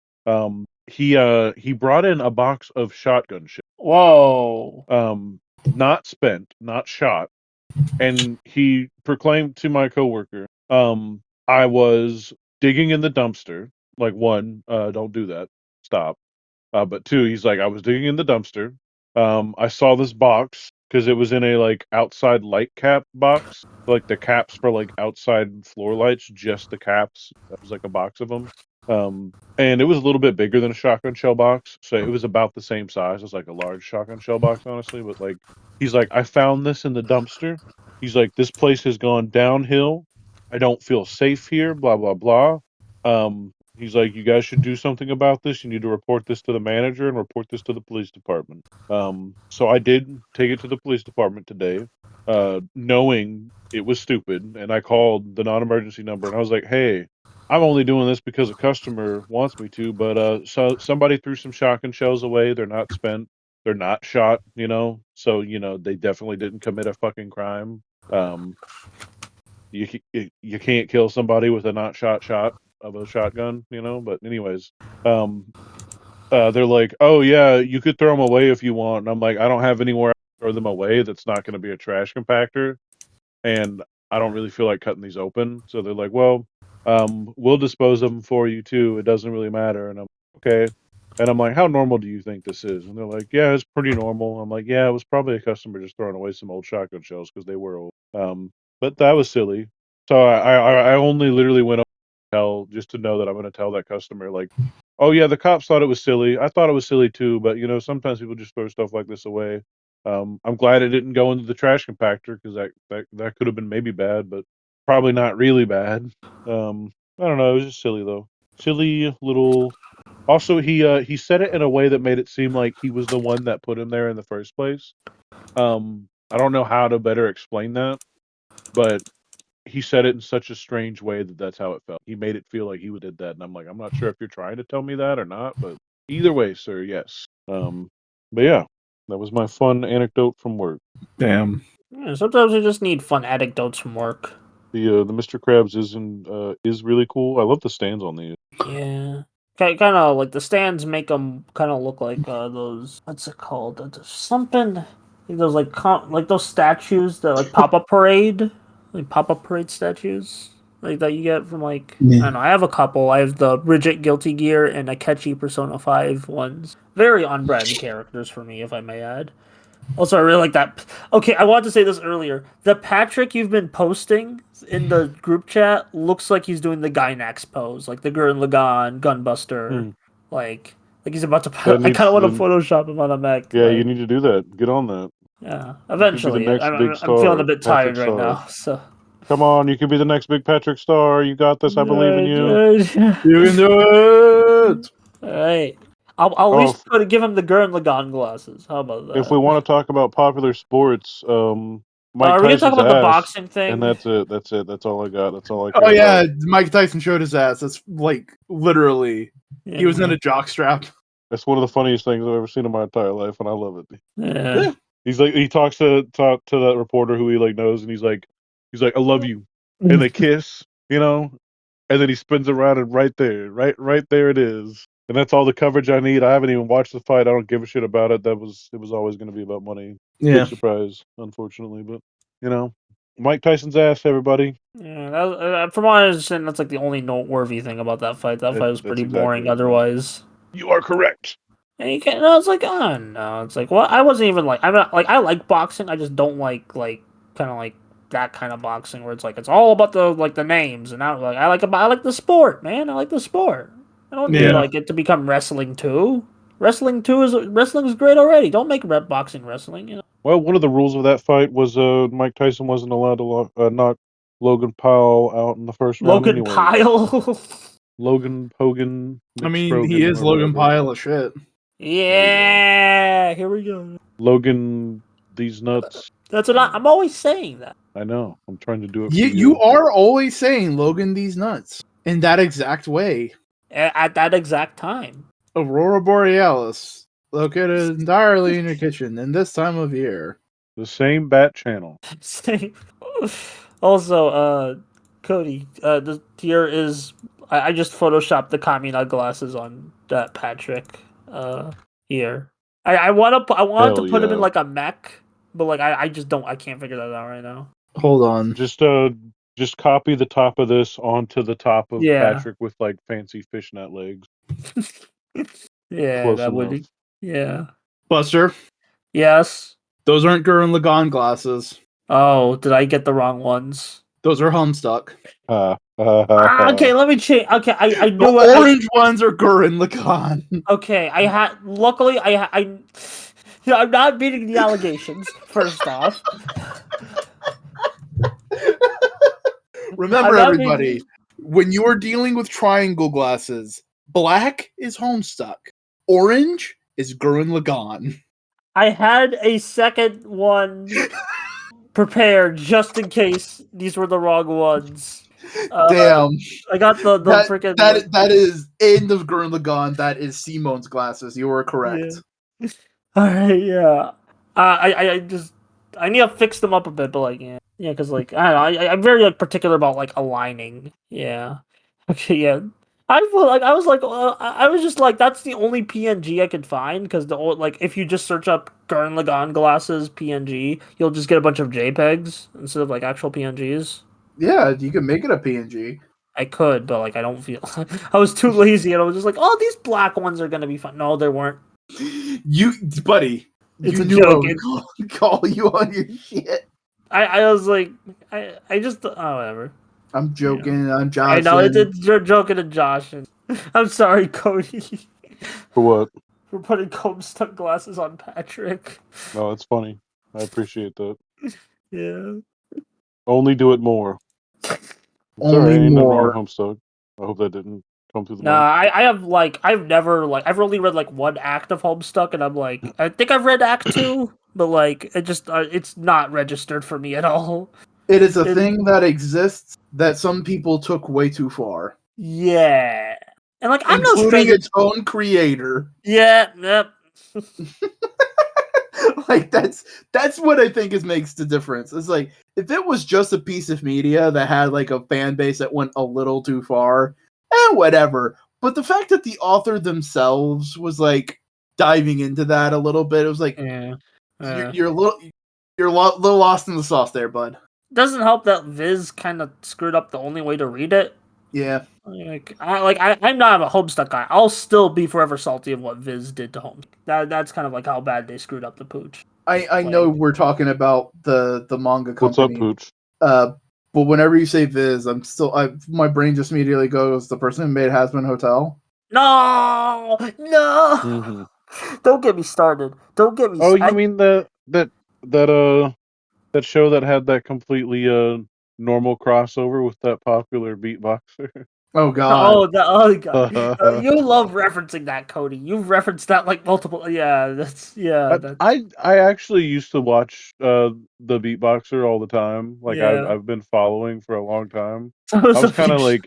He brought in a box of shotgun shells, Whoa. not spent, not shot, and he proclaimed to my coworker, I was digging in the dumpster. Like one, don't do that, stop. But two, he's like, I was digging in the dumpster. I saw this box because it was in a like outside light cap box, like the caps for like outside floor lights, just the caps. That was like a box of them. And it was a little bit bigger than a shotgun shell box, so it was about the same size as like a large shotgun shell box, honestly. But like, he's like, I found this in the dumpster. He's like, this place has gone downhill. I don't feel safe here. Blah blah blah. He's like, you guys should do something about this. You need to report this to the manager and report this to the police department. So I did take it to the police department today, knowing it was stupid, and I called the non-emergency number and I was like, hey, I'm only doing this because a customer wants me to, but so somebody threw some shotgun shells away. They're not spent. They're not shot. So they definitely didn't commit a fucking crime. Um, you can't kill somebody with a not shot of a shotgun, But anyways, um, they're like, oh yeah, you could throw them away if you want. And I'm like, I don't have anywhere to throw them away that's not going to be a trash compactor, and I don't really feel like cutting these open. So they're like, well, we'll dispose of them for you too. It doesn't really matter. And I'm okay. And I'm like, how normal do you think this is? And they're like, yeah, it's pretty normal. I'm like, yeah, it was probably a customer just throwing away some old shotgun shells because they were old. But that was silly. So I only literally went up to tell just to know that I'm going to tell that customer like, oh yeah, the cops thought it was silly. I thought it was silly too, but sometimes people just throw stuff like this away. I'm glad it didn't go into the trash compactor because that could have been maybe bad, but probably not really bad. I don't know. It was just silly though. Silly little. Also, he said it in a way that made it seem like he was the one that put him there in the first place. I don't know how to better explain that, but he said it in such a strange way that that's how it felt. He made it feel like he did that, and I'm like, I'm not sure if you're trying to tell me that or not, but either way, sir, yes. But yeah, that was my fun anecdote from work. Damn. Yeah, sometimes we just need fun anecdotes from work. The Mr. Krabs is really cool. I love the stands on these. Yeah. Kind of like the stands make them kind of look like those. What's it called? There's something. Like those like those statues that like pop-up parade, like pop-up parade statues, like that you get from like I don't know. I have a couple. I have the Bridget Guilty Gear and a Catchy Persona 5 ones. Very on-brand characters for me, if I may add. Also, I really like that. Okay, I wanted to say this earlier. The Patrick you've been posting in the group chat looks like he's doing the Gynax pose, like the Gurren Lagann Gunbuster, like he's about to. I kind of want to Photoshop him on a mech. Yeah, like, you need to do that. Get on that. yeah, You could be the eventually. next big I'm feeling a star, bit Patrick tired right Star. now, so. Come on, you could be the next big Patrick Star. You got this. I believe in you. You can do it. All right. I'll at least give him the Gurren Lagann glasses. How about that? If we want to talk about popular sports, Mike Are we gonna talk Tyson's about the ass, boxing thing? and that's it. That's it. That's all I got. That's all I care Oh yeah, about. Mike Tyson showed his ass. That's like literally. Yeah. He was in a jock strap. That's one of the funniest things I've ever seen in my entire life, and I love it. Yeah. He's like, he talks to that reporter who he like knows, and he's like, I love you, and they kiss, and then he spins around and right there it is, and that's all the coverage I need. I haven't even watched the fight. I don't give a shit about it. It was always going to be about money. Yeah. Big surprise, unfortunately, but Mike Tyson's ass, everybody. Yeah, from what I understand, that's like the only noteworthy thing about that fight. That fight was pretty boring exactly otherwise. You are correct. And you can't. No, it's like, oh no, it's like, well, I wasn't even like, I'm not like, I like boxing. I just don't like kind of like that kind of boxing where it's like it's all about the names, and I like the sport, man. I like the sport. I don't need Yeah. like it to become wrestling too. Wrestling is great already. Don't make boxing wrestling. You know. Well, one of the rules of that fight was Mike Tyson wasn't allowed to knock Logan Paul out in the first round Logan anyway. Pyle. Logan Hogan. I mean, he is Logan Pyle of shit. Yeah, here we go. Logan, these nuts. That's what I'm always saying that. I know. I'm trying to do it. For You are always saying Logan these nuts in that exact way. At that exact time. Aurora Borealis, located entirely in your kitchen in this time of year. The same bat channel. Also, Cody, the here is I just photoshopped the Kamina glasses on that Patrick here. I wanted to put him in like a mech, but like I can't figure that out right now. Hold on. Just copy the top of this onto the top of Yeah. Patrick with like fancy fishnet legs. Yeah, Close that enough. would be. Yeah. Buster, Yes. those aren't Gurren Lagann glasses. Oh, did I get the wrong ones? Those are Homestuck. Okay, let me change. Okay, I The knew it. orange ones are Gurren Lagann. Okay, luckily I'm not beating the allegations. First off, Remember, I'm not everybody, when you are dealing with triangle glasses, black is Homestuck, orange is Gurren Lagann. I had a second one prepared just in case these were the wrong ones. Damn, I got the freaking that is end of Gurren Lagann. That is Simone's glasses. You were correct. Yeah. All right, yeah. I need to fix them up a bit, but like yeah, because like I don't know, I'm very like particular about like aligning. Yeah. Okay, yeah. I was just like that's the only PNG I could find because if you just search up Gurren Lagann glasses PNG, you'll just get a bunch of JPEGs instead of like actual PNGs. Yeah, you can make it a PNG. I could, but like I don't feel. I was too lazy, and I was just like, "Oh, these black ones are gonna be fun." No, they weren't. You, buddy, It's you a knew joke. I would call you on your shit. I was like, I just whatever. I'm joking. I'm I Josh. know you're joking to Josh. And I'm sorry, Cody, For what? for putting Homestuck glasses on Patrick. No, it's funny. I appreciate that. Yeah. Only do it more. Only ain't nothing wrong more. with Homestuck. I hope that didn't come through the No, mic. I've only read like one act of Homestuck, and I'm like, I think I've read Act 2, but like it's not registered for me at all. It is a thing that exists that some people took way too far. Yeah, and like I'm no including stranger. its own creator. Yeah, yep. Like that's what I think makes the difference. It's like if it was just a piece of media that had like a fan base that went a little too far, whatever. But the fact that the author themselves was like diving into that a little bit, it was like you're a little lost in the sauce there, bud. Doesn't help that Viz kind of screwed up the only way to read it. Yeah. I'm not a Homestuck guy. I'll still be forever salty of what Viz did to Homestuck. That's kind of like how bad they screwed up the pooch. I know we're talking about the manga company. What's up, Pooch? But whenever you say Viz, my brain just immediately goes the person who made Hazbin Hotel. No. Mm-hmm. Don't get me started. Don't get me. Oh, you mean that show that had that completely normal crossover with that popular beatboxer? Oh god. Oh god. You love referencing that, Cody. You've referenced that like multiple. Yeah, I actually used to watch the beatboxer all the time. Like Yeah. I've been following for a long time. So I was kind of like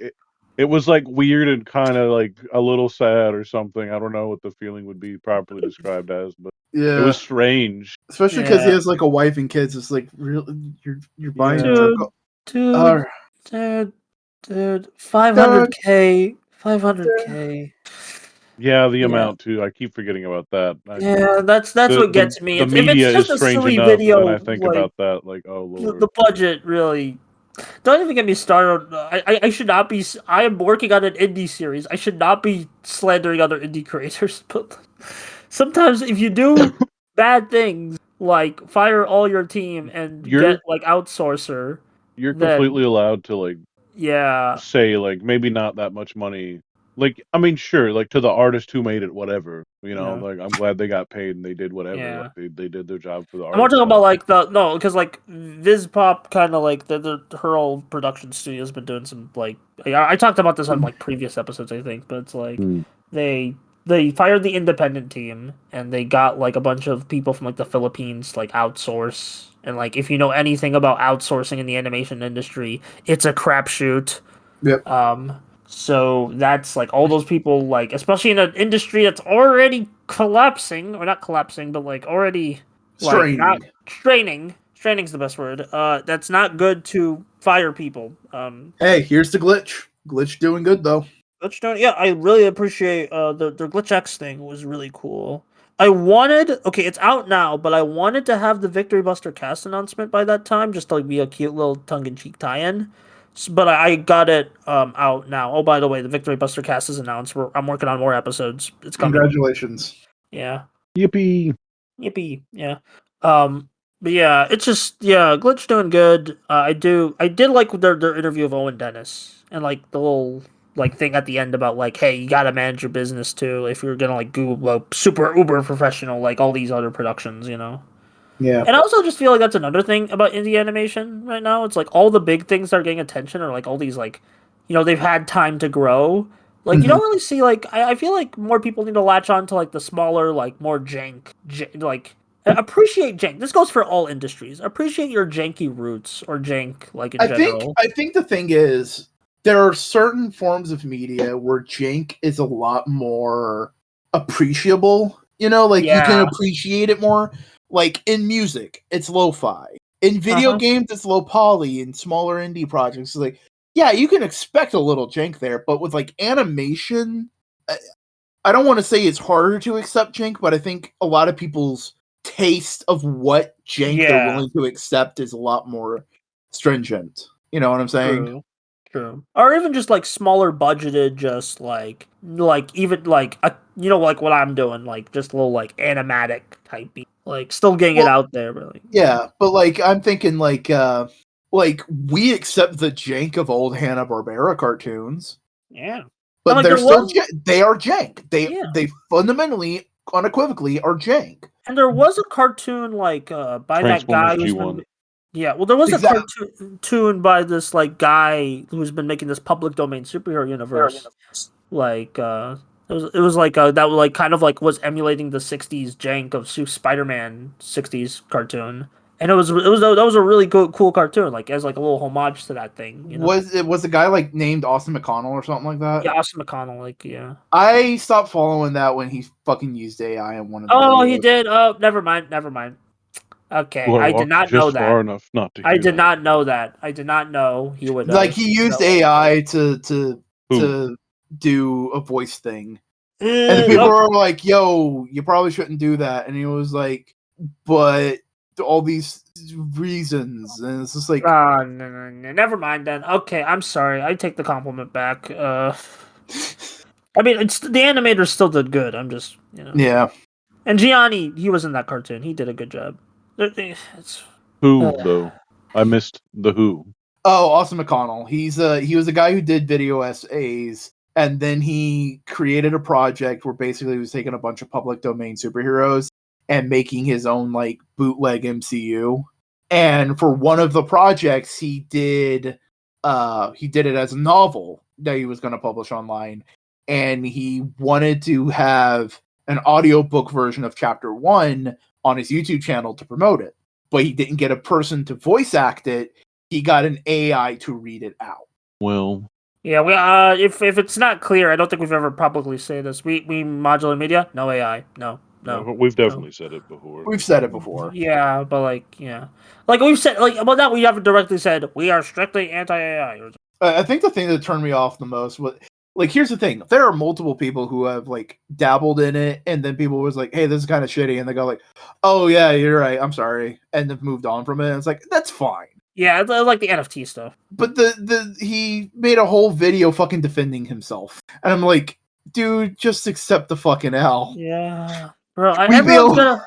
it was like weird and kind of like a little sad or something. I don't know what the feeling would be properly described as, but yeah, it was strange. especially because he has like a wife and kids. It's like really you're buying dude, 500K. Yeah, the amount too. I keep forgetting about that. Yeah, that's what gets me. The media if it's just is a strange silly enough, video, and I think like, about that. Like, oh lord, the budget really. Don't even get me started. I should not be. I am working on an indie series. I should not be slandering other indie creators, but sometimes if you do bad things, like fire all your team and You're get like outsourcer, you're then completely allowed to like yeah, say like maybe not that much money. Like I mean, sure, like to the artist who made it, whatever. yeah, Like I'm glad they got paid and they did whatever. yeah. Like they did their job for the I'm more artist. talking about But like the no, because like Vizpop kind of like her old production studio's been doing some like I talked about this on like previous episodes I think, but it's like Hmm. they they fired the independent team and they got like a bunch of people from like the Philippines to, like outsource, and like if you know anything about outsourcing in the animation industry, it's a crapshoot. Yep. So that's like all those people, like especially in an industry that's already collapsing, or not collapsing, but like already like not Straining. straining. Straining's the best word. That's not good to fire people. Hey, here's the glitch. Glitch doing good though. Glitch don't. Yeah, I really appreciate the Glitch X thing was really cool. I wanted okay, it's out now, but I wanted to have the Victory Buster cast announcement by that time, just to like be a cute little tongue in cheek tie-in. But I got it out now. Oh, by the way, the Victory Buster cast is announced. I'm working on more episodes. It's coming. Congratulations. Yeah. yippee! Yippee. Yeah. But yeah, it's just yeah, Glitch doing good. I did like their interview of Owen Dennis and like the little like thing at the end about like, hey, you gotta manage your business too if you're gonna like go like, super uber professional like all these other productions, you know. Yeah. And I also just feel like that's another thing about indie animation right now. It's like all the big things that are getting attention are like all these like, they've had time to grow. Like you Mhm. don't really see like I feel like more people need to latch on to like the smaller like more like appreciate jank. This goes for all industries. Appreciate your janky roots or jank like in general. I think the thing is there are certain forms of media where jank is a lot more appreciable. You know, like you can Yeah. appreciate it more. Like in music, it's lo-fi. In video Uh-huh. games, it's low poly. In smaller indie projects, it's like yeah, you can expect a little jank there, but with like animation, I don't want to say it's harder to accept jank, but I think a lot of people's taste of what jank they're Yeah. willing to accept is a lot more stringent. You know what I'm saying? True. True. Or even just like smaller budgeted, just like even like like what I'm doing, like just a little like animatic type beat. Like still getting it Well, out there, but like yeah, but like I'm thinking like we accept the jank of old Hanna-Barbera cartoons, yeah. And but like they're there still was they are jank. yeah. They fundamentally unequivocally are jank. And there was a cartoon like by that guy Transformers who's G1. been yeah, well there was a Exactly. cartoon by this like guy who's been making this public domain superhero universe. Like it was like that like kind of like was emulating the 60s jank of Spider-Man 60s cartoon. And that was a really cool cartoon, like as like a little homage to that thing, you know. Was a guy like named Austin McConnell or something like that? Yeah, Austin McConnell, like yeah. I stopped following that when he fucking used AI in one of the Oh, he videos. did. Oh, never mind, never mind. Okay, Well, I I did walked not know just that. far enough not to I hear did that. not know that. I did not know he would Like he used no. AI Who? to do a voice thing. And the people Okay. were like, "Yo, you probably shouldn't do that." And he was like, "But all these reasons." And it's just like, No. Never mind then. Okay, I'm sorry. I take the compliment back. I mean, it's the animators still did good. I'm just, yeah. And Gianni, he was in that cartoon. He did a good job. It's, uh, Who though? I missed the who. Oh, Austin McConnell. He was a guy who did video essays, and then he created a project where basically he was taking a bunch of public domain superheroes and making his own like bootleg MCU. And for one of the projects, he did it as a novel that he was going to publish online, and he wanted to have an audiobook version of chapter 1 on his YouTube channel to promote it. But he didn't get a person to voice act it. He got an AI to read it out. Well, yeah. We if it's not clear, I don't think we've ever publicly said this. We modular media, no AI, no. we've definitely said it before. We've said it before. Yeah, but like yeah, like we've said like about that we haven't directly said we are strictly anti AI. I think the thing that turned me off the most was like, here's the thing: there are multiple people who have like dabbled in it, and then people was like, "Hey, this is kind of shitty," and they go like, "Oh yeah, you're right. I'm sorry," and have moved on from it. And it's like that's fine. Yeah, it's like the NFT stuff. But he made a whole video fucking defending himself, and I'm like, dude, just accept the fucking L. Yeah. Bro, We everyone's feel- gonna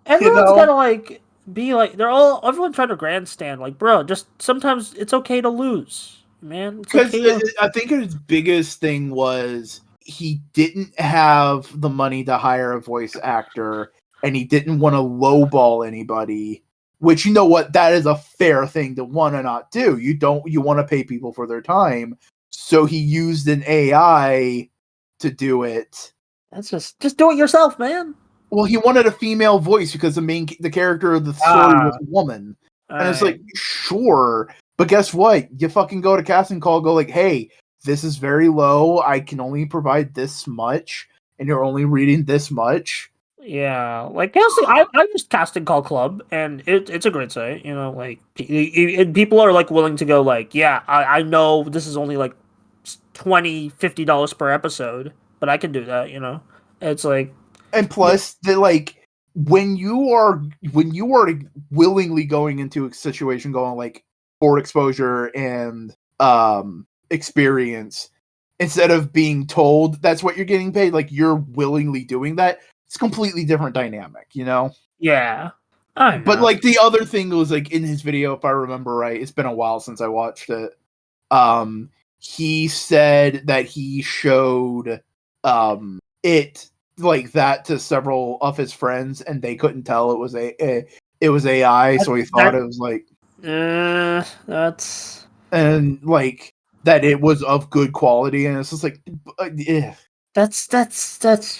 everyone's gonna like be like everyone's trying to grandstand. Like, bro, just sometimes it's okay to lose, man. It's Because okay. I think his biggest thing was he didn't have the money to hire a voice actor, and he didn't want to lowball anybody. Which, you know what, that is a fair thing to want to not do. You want to pay people for their time. So he used an AI to do it. That's just do it yourself, man. Well, he wanted a female voice because the character of the story was a woman. And it's like, sure, but guess what? You fucking go to casting call, go like, hey, this is very low. I can only provide this much, and you're only reading this much. Yeah, like casting. I used Casting Call Club, and it's a great site. You know, like people are like willing to go. Like, yeah, I know this is only like $20-$50 per episode, but I can do that. You know, it's like, And plus, like when you are willingly going into a situation, going like for exposure and experience, instead of being told that's what you're getting paid, like you're willingly doing that. It's a completely different dynamic, you know? yeah, I know. But like the other thing was like in his video, if I remember right, it's been a while since I watched it. He said that he showed it like that to several of his friends, and they couldn't tell it was AI, so he thought it was like that's and like that it was of good quality, and it's just like that's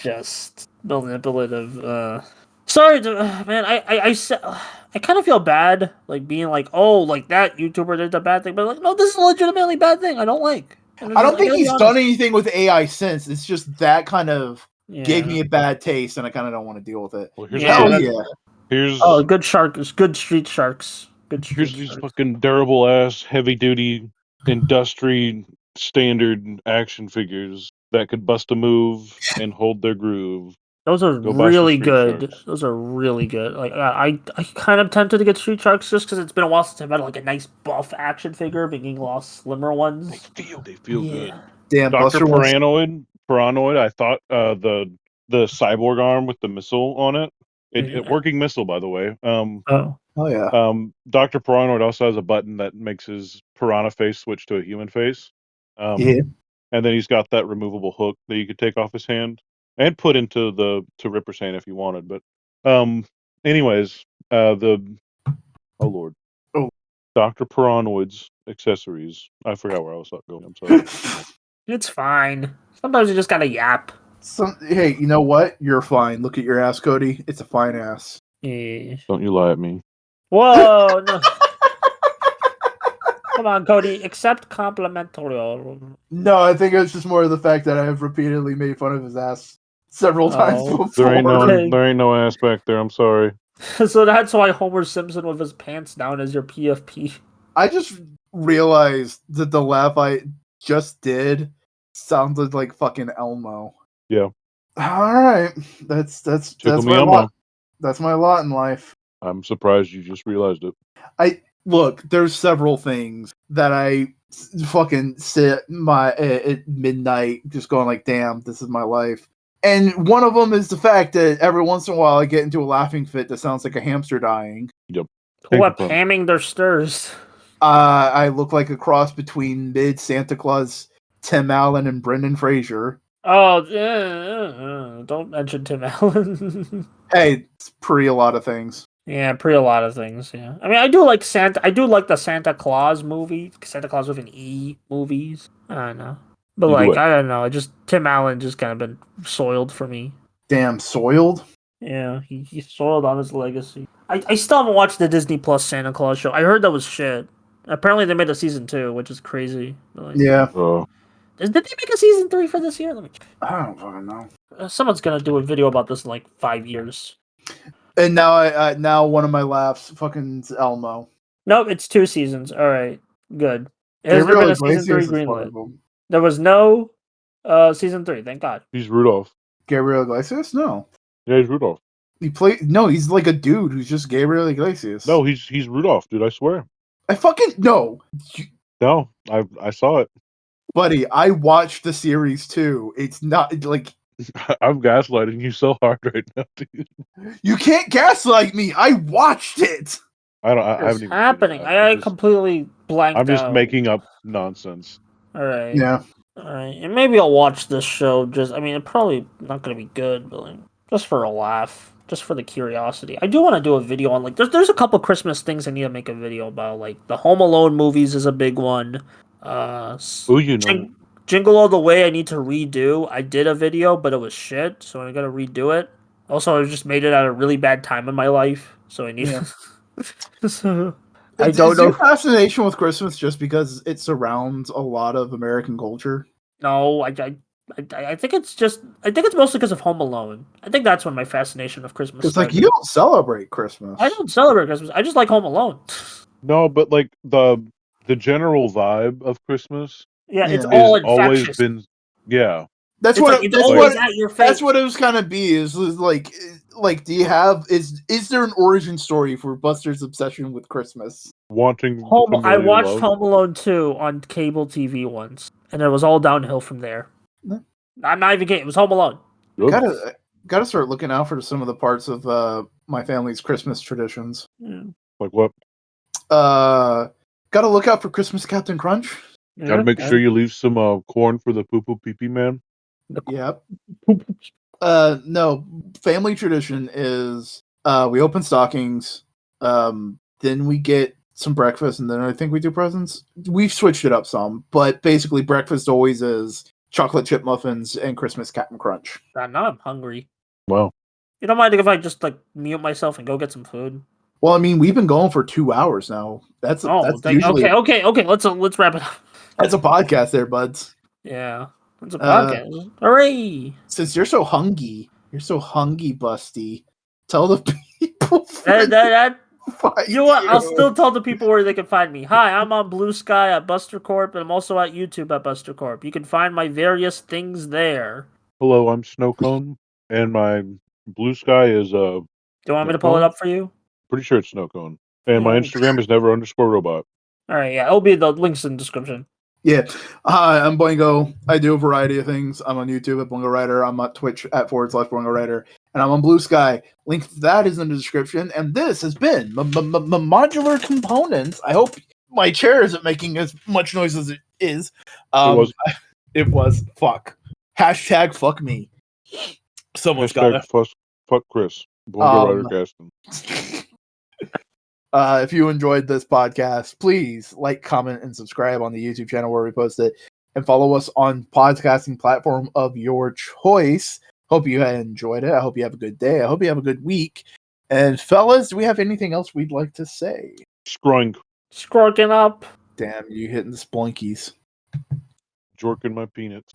just manipulative. Sorry, man. I kind of feel bad, like being like, oh, like that YouTuber did a bad thing, but like, no, this is a legitimately bad thing. I don't like. I don't think he's done anything with AI since. It's just that kind of gave me a bad taste, and I kind of don't want to deal with it. Well, here's Here's good sharks, good street sharks, good street here's sharks. these fucking durable ass, heavy duty, industry standard action figures that could bust a move and hold their groove. Those are Go buy some really Street good. Sharks. Those are really good. Like I kind of tempted to get Street Sharks just because it's been a while since I've had like a nice buff action figure. Being lost slimmer ones. They feel good. Damn, Doctor Buster wants- Paranoid. I thought the cyborg arm with the missile on it. It working missile, by the way. Oh yeah. Doctor Paranoid also has a button that makes his piranha face switch to a human face. Yeah. And then he's got that removable hook that you could take off his hand and put into Ripper's hand if you wanted. But anyways, oh lord, Doctor Paranoid's accessories. I forgot where I was going. I'm sorry. it's fine. Sometimes you just gotta yap. Hey, you know what? You're fine. Look at your ass, Cody. It's a fine ass. Yeah. Don't you lie at me. Whoa, no. Come on, Cody. Accept complimentary. No, I think it's just more of the fact that I have repeatedly made fun of his ass several times before. There ain't no ass back there. I'm sorry. So that's why Homer Simpson with his pants down is your PFP. I just realized that the laugh I just did sounded like fucking Elmo. Yeah. All right, that's my lot. That's my lot in life. I'm surprised you just realized it. Look, there's several things that I fucking sit at midnight just going like, damn, this is my life. And one of them is the fact that every once in a while I get into a laughing fit that sounds like a hamster dying. Yep. Who are hamming their stirs? I look like a cross between mid Santa Claus, Tim Allen, and Brendan Fraser. Oh, don't mention Tim Allen. Hey, it's pre a lot of things. Yeah, pre a lot of things. Yeah, I mean, I do like the Santa Claus movie, Santa Claus with an E movies. I don't know, but like I don't know, just Tim Allen just kind of been soiled for me. Damn, soiled. Yeah, he's soiled on his legacy. I still haven't watched the Disney Plus Santa Claus show. I heard that was shit. Apparently they made a season 2, which is crazy. Like, yeah. Did they make a season 3 for this year? I don't fucking know. Someone's gonna do a video about this in like 5 years. And now now one of my laughs fucking Elmo. Nope, it's 2 seasons. All right, good. Has there been a season 3 greenlit? There was no season 3. Thank God. He's Rudolph. Gabriel Iglesias? No. Yeah, he's Rudolph. No, he's like a dude who's just Gabriel Iglesias. No, he's Rudolph, dude. I swear. I fucking no. No, I saw it, buddy. I watched the series too. It's not like I'm gaslighting you so hard right now, dude. You can't gaslight me. I watched it. I What's haven't even happening? finished it. I completely blanked I'm just out. making up nonsense. All right. Yeah. All right. And maybe I'll watch this show. It's probably not gonna be good, but like, just for a laugh, just for the curiosity. I do want to do a video on like there's a couple Christmas things I need to make a video about. Like the Home Alone movies is a big one. Who you know? Jingle All the Way I need to redo. I did a video, but it was shit, so I gotta redo it. Also, I just made it at a really bad time in my life, so I need. Yeah. So I Is don't your know. fascination with Christmas just because it surrounds a lot of American culture? No, I think it's just. I think it's mostly because of Home Alone. I think that's when my fascination of Christmas Because like started. you don't celebrate Christmas. I don't celebrate Christmas. I just like Home Alone. No, but like the general vibe of Christmas Yeah, it's Yeah. all is always infectious. been yeah. That's It's what like it, it's that's always what at your face. that's what it was kind of be is like do you have is there an origin story for Buster's obsession with Christmas? Wanting I familial watched love. Home Alone 2 on cable TV once, and it was all downhill from there. Yeah. I'm not even kidding. It was Home Alone. Good. Gotta start looking out for some of the parts of my family's Christmas traditions. Yeah. Like what? Gotta look out for Christmas Captain Crunch. Gotta make sure you leave some corn for the poo poo pee pee man. Yep. No, family tradition is we open stockings, then we get some breakfast, and then I think we do presents. We've switched it up some, but basically breakfast always is chocolate chip muffins and Christmas Captain Crunch. Now I'm hungry. Wow. You don't mind if I just like mute myself and go get some food? Well, I mean, we've been going for 2 hours now. That's usually okay. Let's wrap it up. that's a podcast there, buds. Yeah, it's a podcast. Hooray! Since you're so hungry, Busty. Tell the people. You know what? I'll still tell the people where they can find me. Hi, I'm on Bluesky at Buster Corp, and I'm also at YouTube at Buster Corp. You can find my various things there. Hello, I'm Snowcone, and my blue sky is Do you want me to pull it up for you? Pretty sure it's Snowcone. And my Instagram is never_robot. All right, yeah, it'll be the links in the description. Yeah. Hi, I'm Boingo. I do a variety of things. I'm on YouTube at Boingo Writer. I'm on Twitch at /Boingo Writer. And I'm on Bluesky. Link to that is in the description. And this has been Modular Components. I hope my chair isn't making as much noise as it is. It was. Fuck. Hashtag fuck me. Someone's got it. Fuck Chris. Boingo Writer Gaston. If you enjoyed this podcast, please like, comment, and subscribe on the YouTube channel where we post it, and follow us on podcasting platform of your choice. Hope you enjoyed it. I hope you have a good day. I hope you have a good week. And fellas, do we have anything else we'd like to say? Scrunking up. Damn, you hitting the splinkies. Jorking my peanuts.